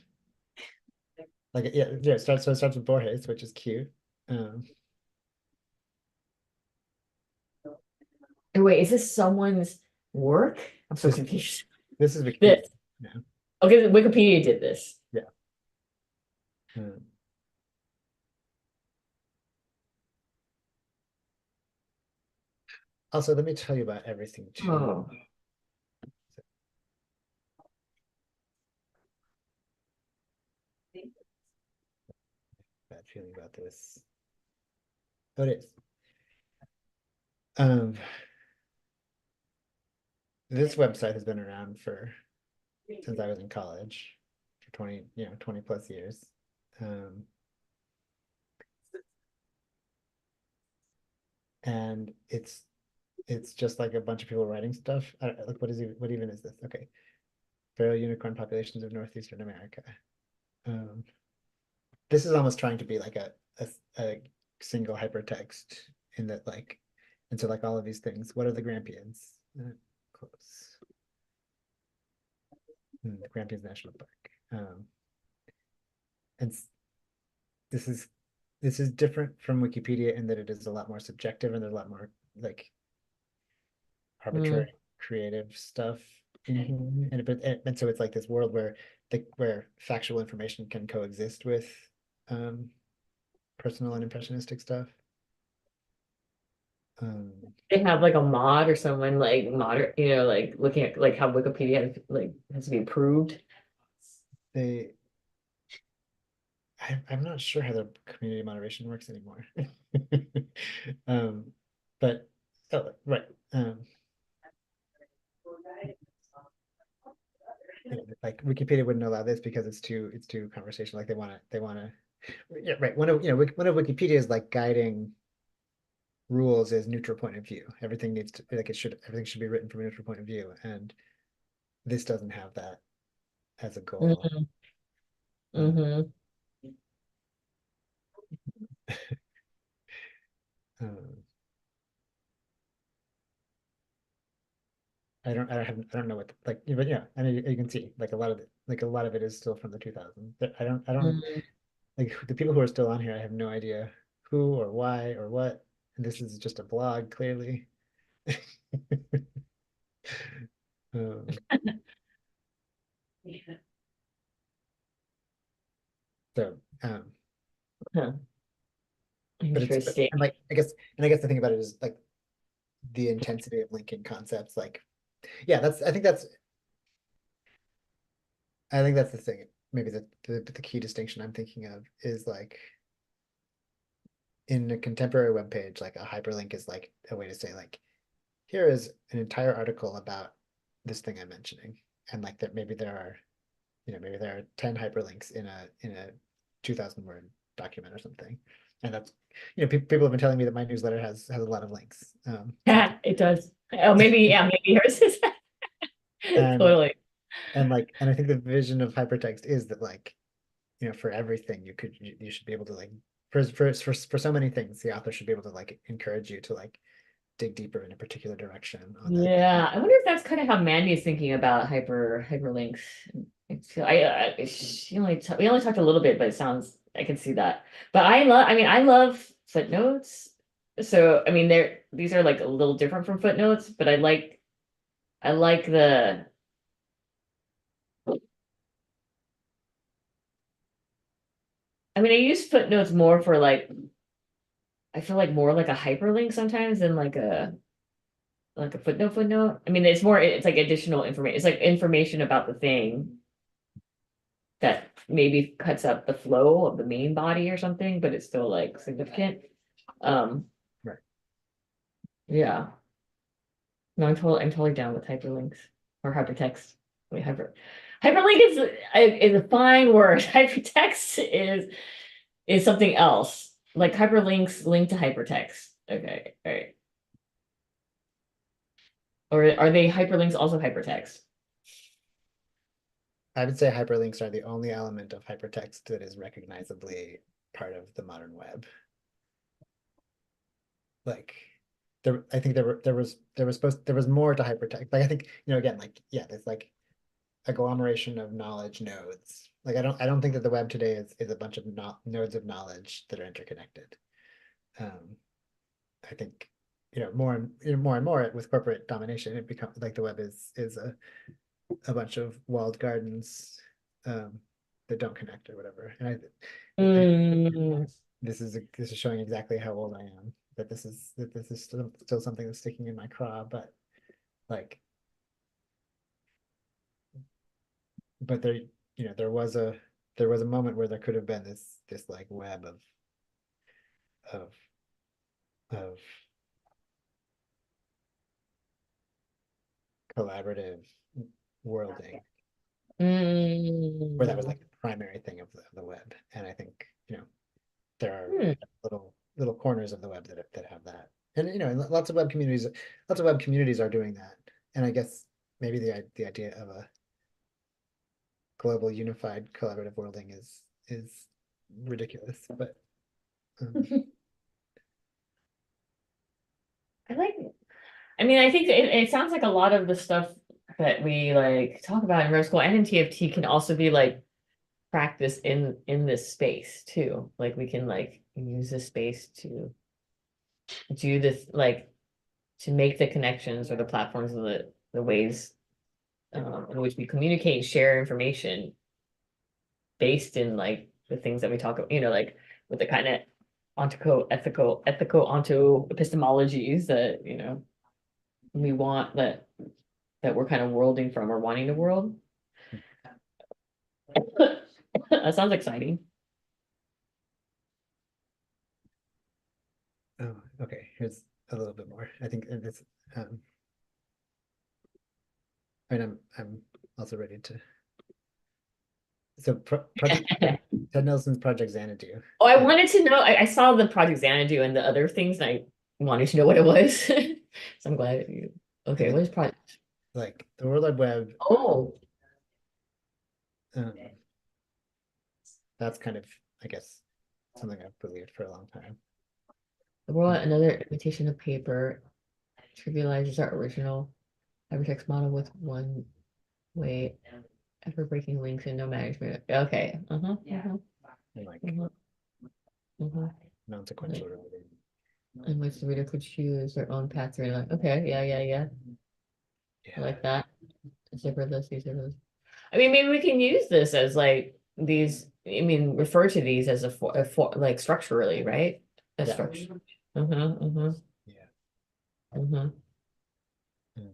like yeah, it starts with Borges, which is cute. Um, Oh, wait, is this someone's work? I'm so this confused. this is Wikipedia. This. No, Okay, Wikipedia did this. yeah. Um, also, let me tell you about everything too. Oh. Bad feeling about this. Oh, it is. Um, this website has been around for since I was in college, for 20, 20 plus years. And it's just like a bunch of people writing stuff. Like what even is this? Okay. Feral unicorn populations of northeastern America. Um, this is almost trying to be like a single hypertext in that like, and so like all of these things. What are the Grampians? Close. The Grampians National Park. And this is this is different from Wikipedia in that it is a lot more subjective and there's a lot more like arbitrary creative stuff in here. And so it's like this world where where factual information can coexist with personal and impressionistic stuff. They have like a mod or someone like like looking at like how Wikipedia has to be approved. They I'm not sure how the community moderation works anymore. But oh, right. Like Wikipedia wouldn't allow this because it's too conversational. Like they want to yeah, right. One of Wikipedia's like guiding rules is neutral point of view. Everything needs to like everything should be written from a neutral point of view, and this doesn't have that as a goal. Mm-hmm. Mm-hmm. Um, I don't know what like but yeah, and you can see like a lot of it is still from the 2000s. But I don't like the people who are still on here. I have no idea who or why or what. And this is just a blog, clearly. Um, so Huh. but Interesting. and like I guess the thing about it is like the intensity of linking concepts. Like yeah, I think that's the thing. Maybe the key distinction I'm thinking of is like in a contemporary web page, like a hyperlink is like a way to say like here is an entire article about this thing I'm mentioning, and like that maybe there are maybe there are 10 hyperlinks in a 2000 word document or something, and that's people have been telling me that my newsletter has a lot of links. Yeah, it does. Oh, maybe yours is And totally. and I think the vision of hypertext is that like for everything you should be able to like for so many things the author should be able to like encourage you to like dig deeper in a particular direction on that. Yeah, I wonder if that's kind of how Mandy is thinking about hyperlinks. We only talked a little bit, but it sounds I can see that. But I love footnotes. So I mean these are like a little different from footnotes, but I like the I use footnotes more for like I feel like more like a hyperlink sometimes than like a footnote. I mean it's like additional information. It's like information about the thing that maybe cuts up the flow of the main body or something, but it's still like significant. Um, Right. yeah. No, I'm totally down with hyperlinks or hypertext. I mean, hyperlink is a fine word. Hypertext is something else. Like hyperlinks link to hypertext. Okay, all right. Or are they hyperlinks also hypertext? I would say hyperlinks are the only element of hypertext that is recognizably part of the modern web. Like I think there was more to hypertext. Like I think, again, like yeah, there's like agglomeration of knowledge nodes. Like I don't think that the web today is a bunch of nodes of knowledge that are interconnected. I think more and more with corporate domination, it becomes like the web is a bunch of walled gardens that don't connect or whatever. And I Mm, this is showing exactly how old I am. That this is still something that's sticking in my craw, but like, but there was a moment where there could have been this like web of of collaborative worlding where that was Mm. like the primary thing of the web. And I think, there are Hmm. little corners of the web that have that. And lots of web communities are doing that. And I guess maybe the idea of a global unified collaborative worlding is ridiculous, but um, I like, I mean, I think it sounds like a lot of the stuff that we like talk about in Rose School and in TFT can also be like practice in this space too. Like we can like use this space to do this, like to make the connections or the platforms and the ways in which we communicate and share information based in like the things that we talk about, like with the kind of ethical onto epistemologies that, we want that we're kind of worlding from or wanting to world. That sounds exciting. oh, okay, here's a little bit more. I think it's um, I mean, I'm also ready to. So project Ted Nelson's Project Xanadu. Oh, I Uh, wanted to know. I saw the Project Xanadu and the other things, and I wanted to know what it was. So I'm glad you. so Okay, what is Project? like the World Wide Web, Oh, um, that's kind of, I guess, something I've believed for a long time. the world, Uh, another imitation of paper, trivializes our original hypertext model with one way, ever breaking links and no management. Okay. and like Uh-huh. Uh-huh. non-sequential routing. In which the reader could choose their own path through. Like, okay, yeah. I Yeah, like that. Zipperless, these are those. I mean, maybe we can use this as like these. I mean, refer to these as like structurally, right? A yeah, structure. Uh-huh. yeah. Uh-huh. Um,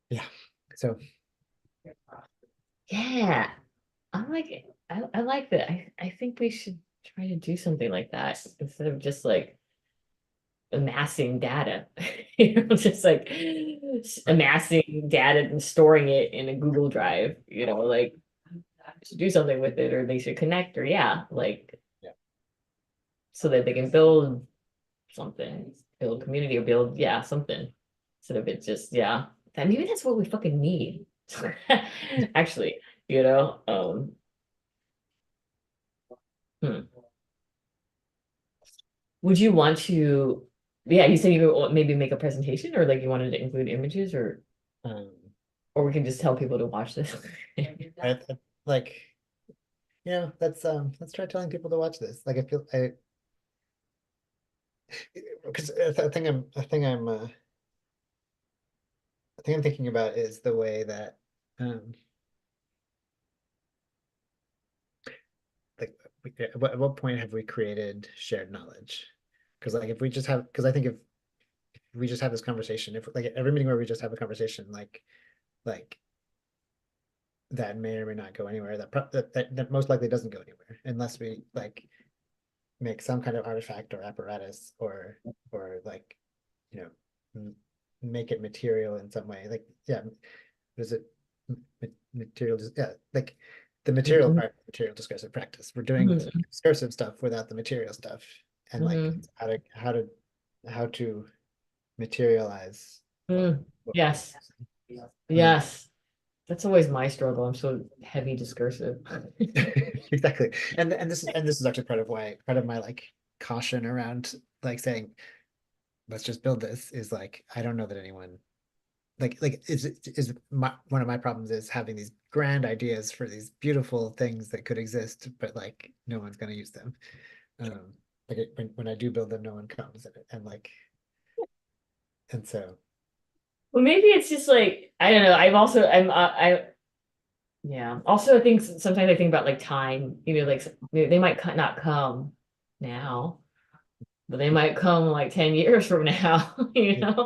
yeah. So Yeah, I like it. I like that. I think we should try to do something like that instead of just like amassing data. Just like amassing data and storing it in a Google Drive, like to do something with it, or they should connect, or yeah, like yeah, so that they can build something, build community, or build, yeah, something. Instead of it just, yeah. That maybe that's what we fucking need. Actually, you know. Hmm. Would you want to, yeah, you said you would maybe make a presentation or like you wanted to include images um, or we can just tell people to watch this. I like let's try telling people to watch this. Like I feel I because I think I'm thinking about is the way that um like at what point have we created shared knowledge? Because like if we just have because I think if we just have this conversation, if like every meeting where we just have a conversation, like that may or may not go anywhere. That most likely doesn't go anywhere unless we like make some kind of artifact or apparatus or like you know make it material in some way. Like yeah, is it material? Yeah, like the material Mhm, part, material discursive practice. We're doing mhm, discursive stuff without the material stuff, and like mhm, how to materialize mhm. what we're Yes, doing. yes. That's always my struggle. I'm so heavy discursive. Exactly. And this is actually part of my like caution around like saying let's just build this is like I don't know that anyone like is my one of my problems is having these grand ideas for these beautiful things that could exist, but like no one's gonna use them. Like when I do build them, no one comes and like and so Well, maybe it's just like I don't know. I yeah. Also, I think sometimes I think about like time. Like they might not come now, but they might come like 10 years from now. yeah,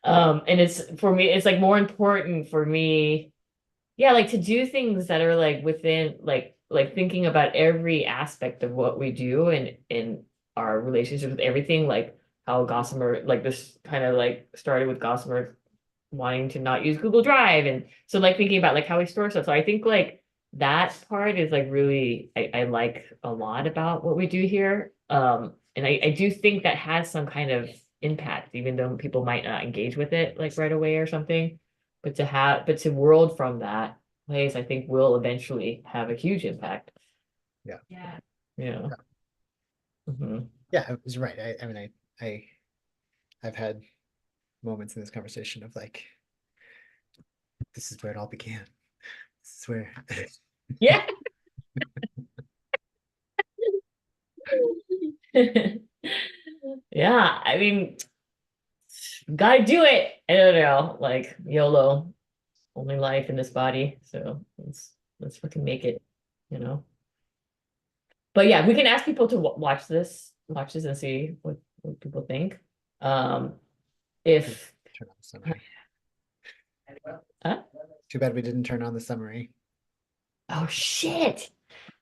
And it's for me. It's like more important for me. yeah, like to do things that are like within like thinking about every aspect of what we do and in our relationship with everything, like how Gossamer, like this kind of like started with Gossamer wanting to not use Google Drive. And so like thinking about like how we store stuff. So I think like that part is like really I like a lot about what we do here. And I do think that has some kind of impact, even though people might not engage with it like right away or something. But to world from that place, I think will eventually have a huge impact. Yeah. Yeah. Yeah. Yeah, I was right. I mean, I I've had moments in this conversation of like, this is where it all began. This is where. Yeah. Yeah. I mean, gotta do it. I don't know, like YOLO, only life in this body. So let's fucking make it, you know. But yeah, we can ask people to watch this and see what people think. If Turn on the summary. huh? Too bad we didn't turn on the summary. Oh shit.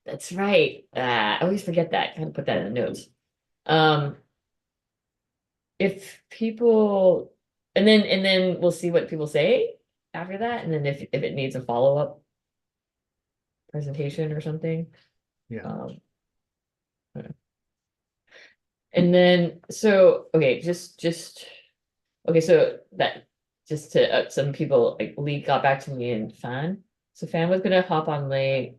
That's right. I always forget that. Kind of put that in the notes. Um, if people and then we'll see what people say after that. And then if it needs a follow-up presentation or something. Yeah. And then so okay, just okay, so that just to some people like Lee got back to me and Fan. So Fan was gonna hop on late,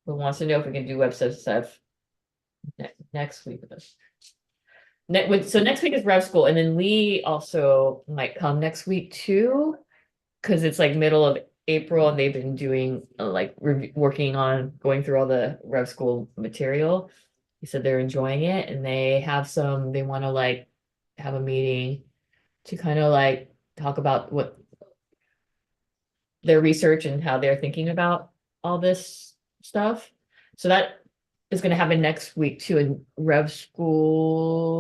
but wants to know if we can do website stuff next week with us. So next week is Rev School, and then Lee also might come next week too, because it's like middle of April and they've been doing like working on going through all the Rev School material. He said they're enjoying it and they want to like have a meeting to kind of like talk about what their research and how they're thinking about all this stuff. So that is going to happen next week too in Rev School.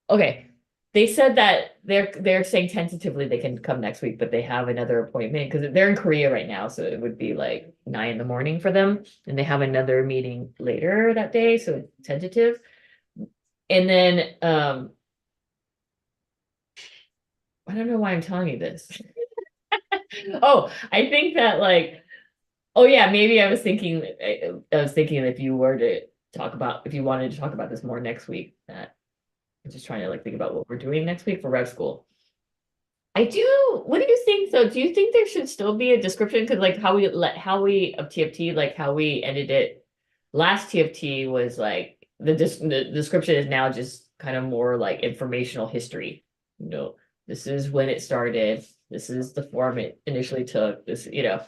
Okay. They said that they're saying tentatively they can come next week, but they have another appointment because they're in Korea right now, so it would be like 9 in the morning for them, and they have another meeting later that day, so it's tentative. And then I don't know why I'm telling you this. Oh, I think that like, oh yeah, maybe I was thinking if you were to talk about if you wanted to talk about this more next week, that I'm just trying to like think about what we're doing next week for Rev School. I do. What do you think though? Do you think there should still be a description? Because like how we of TFT, like how we ended it last TFT was like the description is now just kind of more like informational history. You know, this is when it started. This is the form it initially took. This, you know.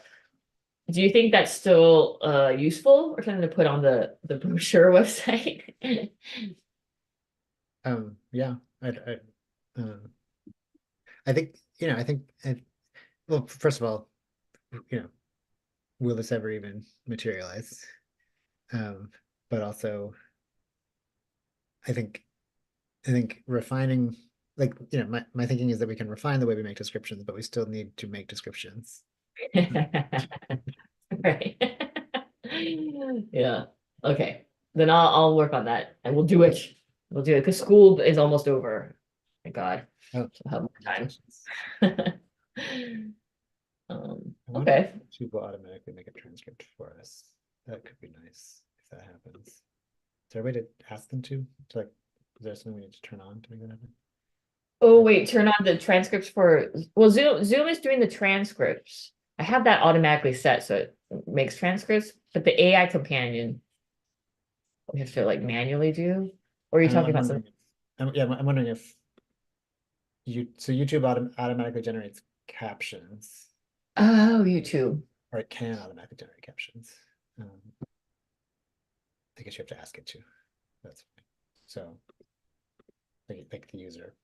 Do you think that's still useful or something to put on the brochure website? Yeah. Um, I think, well, first of all, will this ever even materialize? But also, I think refining, like, my thinking is that we can refine the way we make descriptions, but we still need to make descriptions. Right. Yeah. Okay. Then I'll work on that and we'll do it. We'll do it because school is almost over. Thank God. Oh, So I'll have more time. I wonder Okay. if YouTube will automatically make a transcript for us. That could be nice if that happens. Is there a way to ask them to like, is there something we need to turn on to make that happen? Oh, wait, turn on the transcripts for, well, Zoom is doing the transcripts. I have that automatically set so it makes transcripts, but the AI companion we have to like manually do. Or are you talking about something? I'm wondering if YouTube automatically generates captions, Oh, YouTube. or it can automatically generate captions. I guess you have to ask it to. That's fine. So, like the user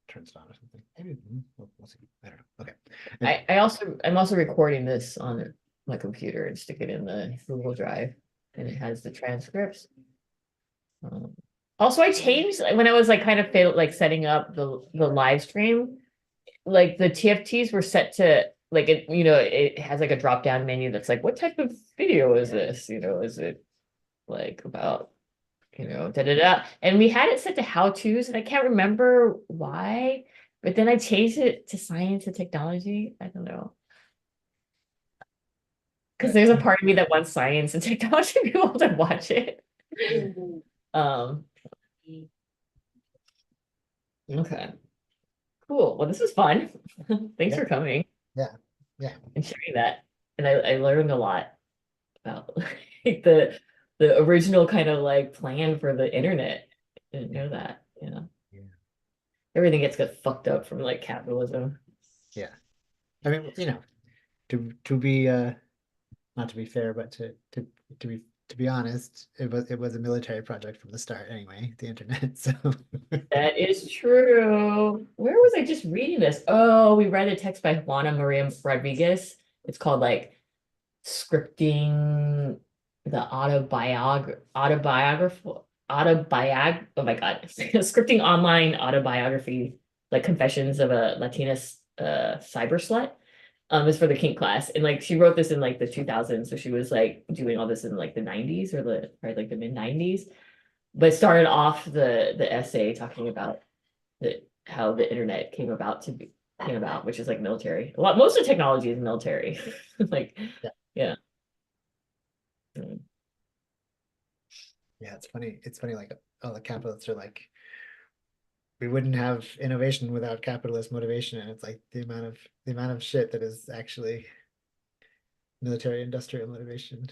turns it on or something. Maybe we'll see. I don't know. Okay. I'm also recording this on my computer and stick it in the Google Drive, and it has the transcripts. Also, I changed when I was like kind of setting up the live stream. Like the TFTs were set to like it, it has like a drop down menu that's like, what type of video is this? Is it like about, da da da. And we had it set to how to's, and I can't remember why, but then I changed it to science and technology. I don't know. Because there's a part of me that wants science and technology people to watch it. Um, okay, cool. Well, this was fun. Thanks Yeah, for coming yeah, yeah. and sharing that. And I learned a lot about like the original kind of like plan for the internet. I didn't know that. Yeah. Everything got fucked up from like capitalism. Yeah. I mean, to be not to be fair, but to be to be honest, it was a military project from the start anyway, the internet. So That is true. Where was I just reading this? Oh, we read a text by Juana Maria Rodriguez. It's called like scripting the oh my God, scripting online autobiography, like confessions of a Latina cyber slut. Is for the Kink class. And like she wrote this in like the 2000s. So she was like doing all this in like the 90s or like the mid 90s. But started off the essay talking about how the internet came about, which is like military. Most of technology is military. Like, yeah, yeah. Mm. yeah, it's funny. It's funny, like all the capitalists are like, we wouldn't have innovation without capitalist motivation, and it's like the amount of shit that is actually military industrial motivation.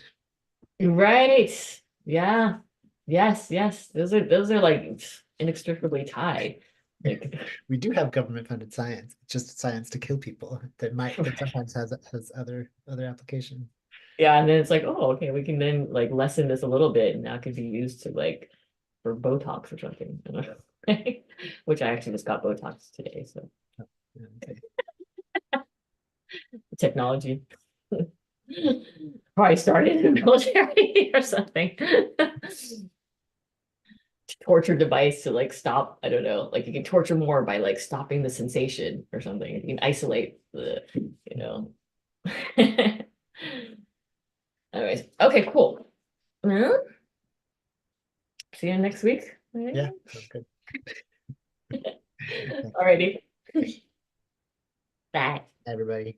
Right. Yeah. Yes, yes. Those are like inextricably tied. Like We do have government funded science. It's just science to kill people that sometimes has other applications. yeah, and then it's like, oh, okay, we can then like lessen this a little bit, and that could be used to like for Botox or something. I don't know. Which I actually just got Botox today, so Oh, yeah, okay. technology probably started in the military or something. Torture device to like stop, I don't know, like you can torture more by like stopping the sensation or something. You can isolate you know. Anyways, okay, cool. Well, see you next week. Yeah, sounds good. Thanks, Alrighty. Bye. everybody.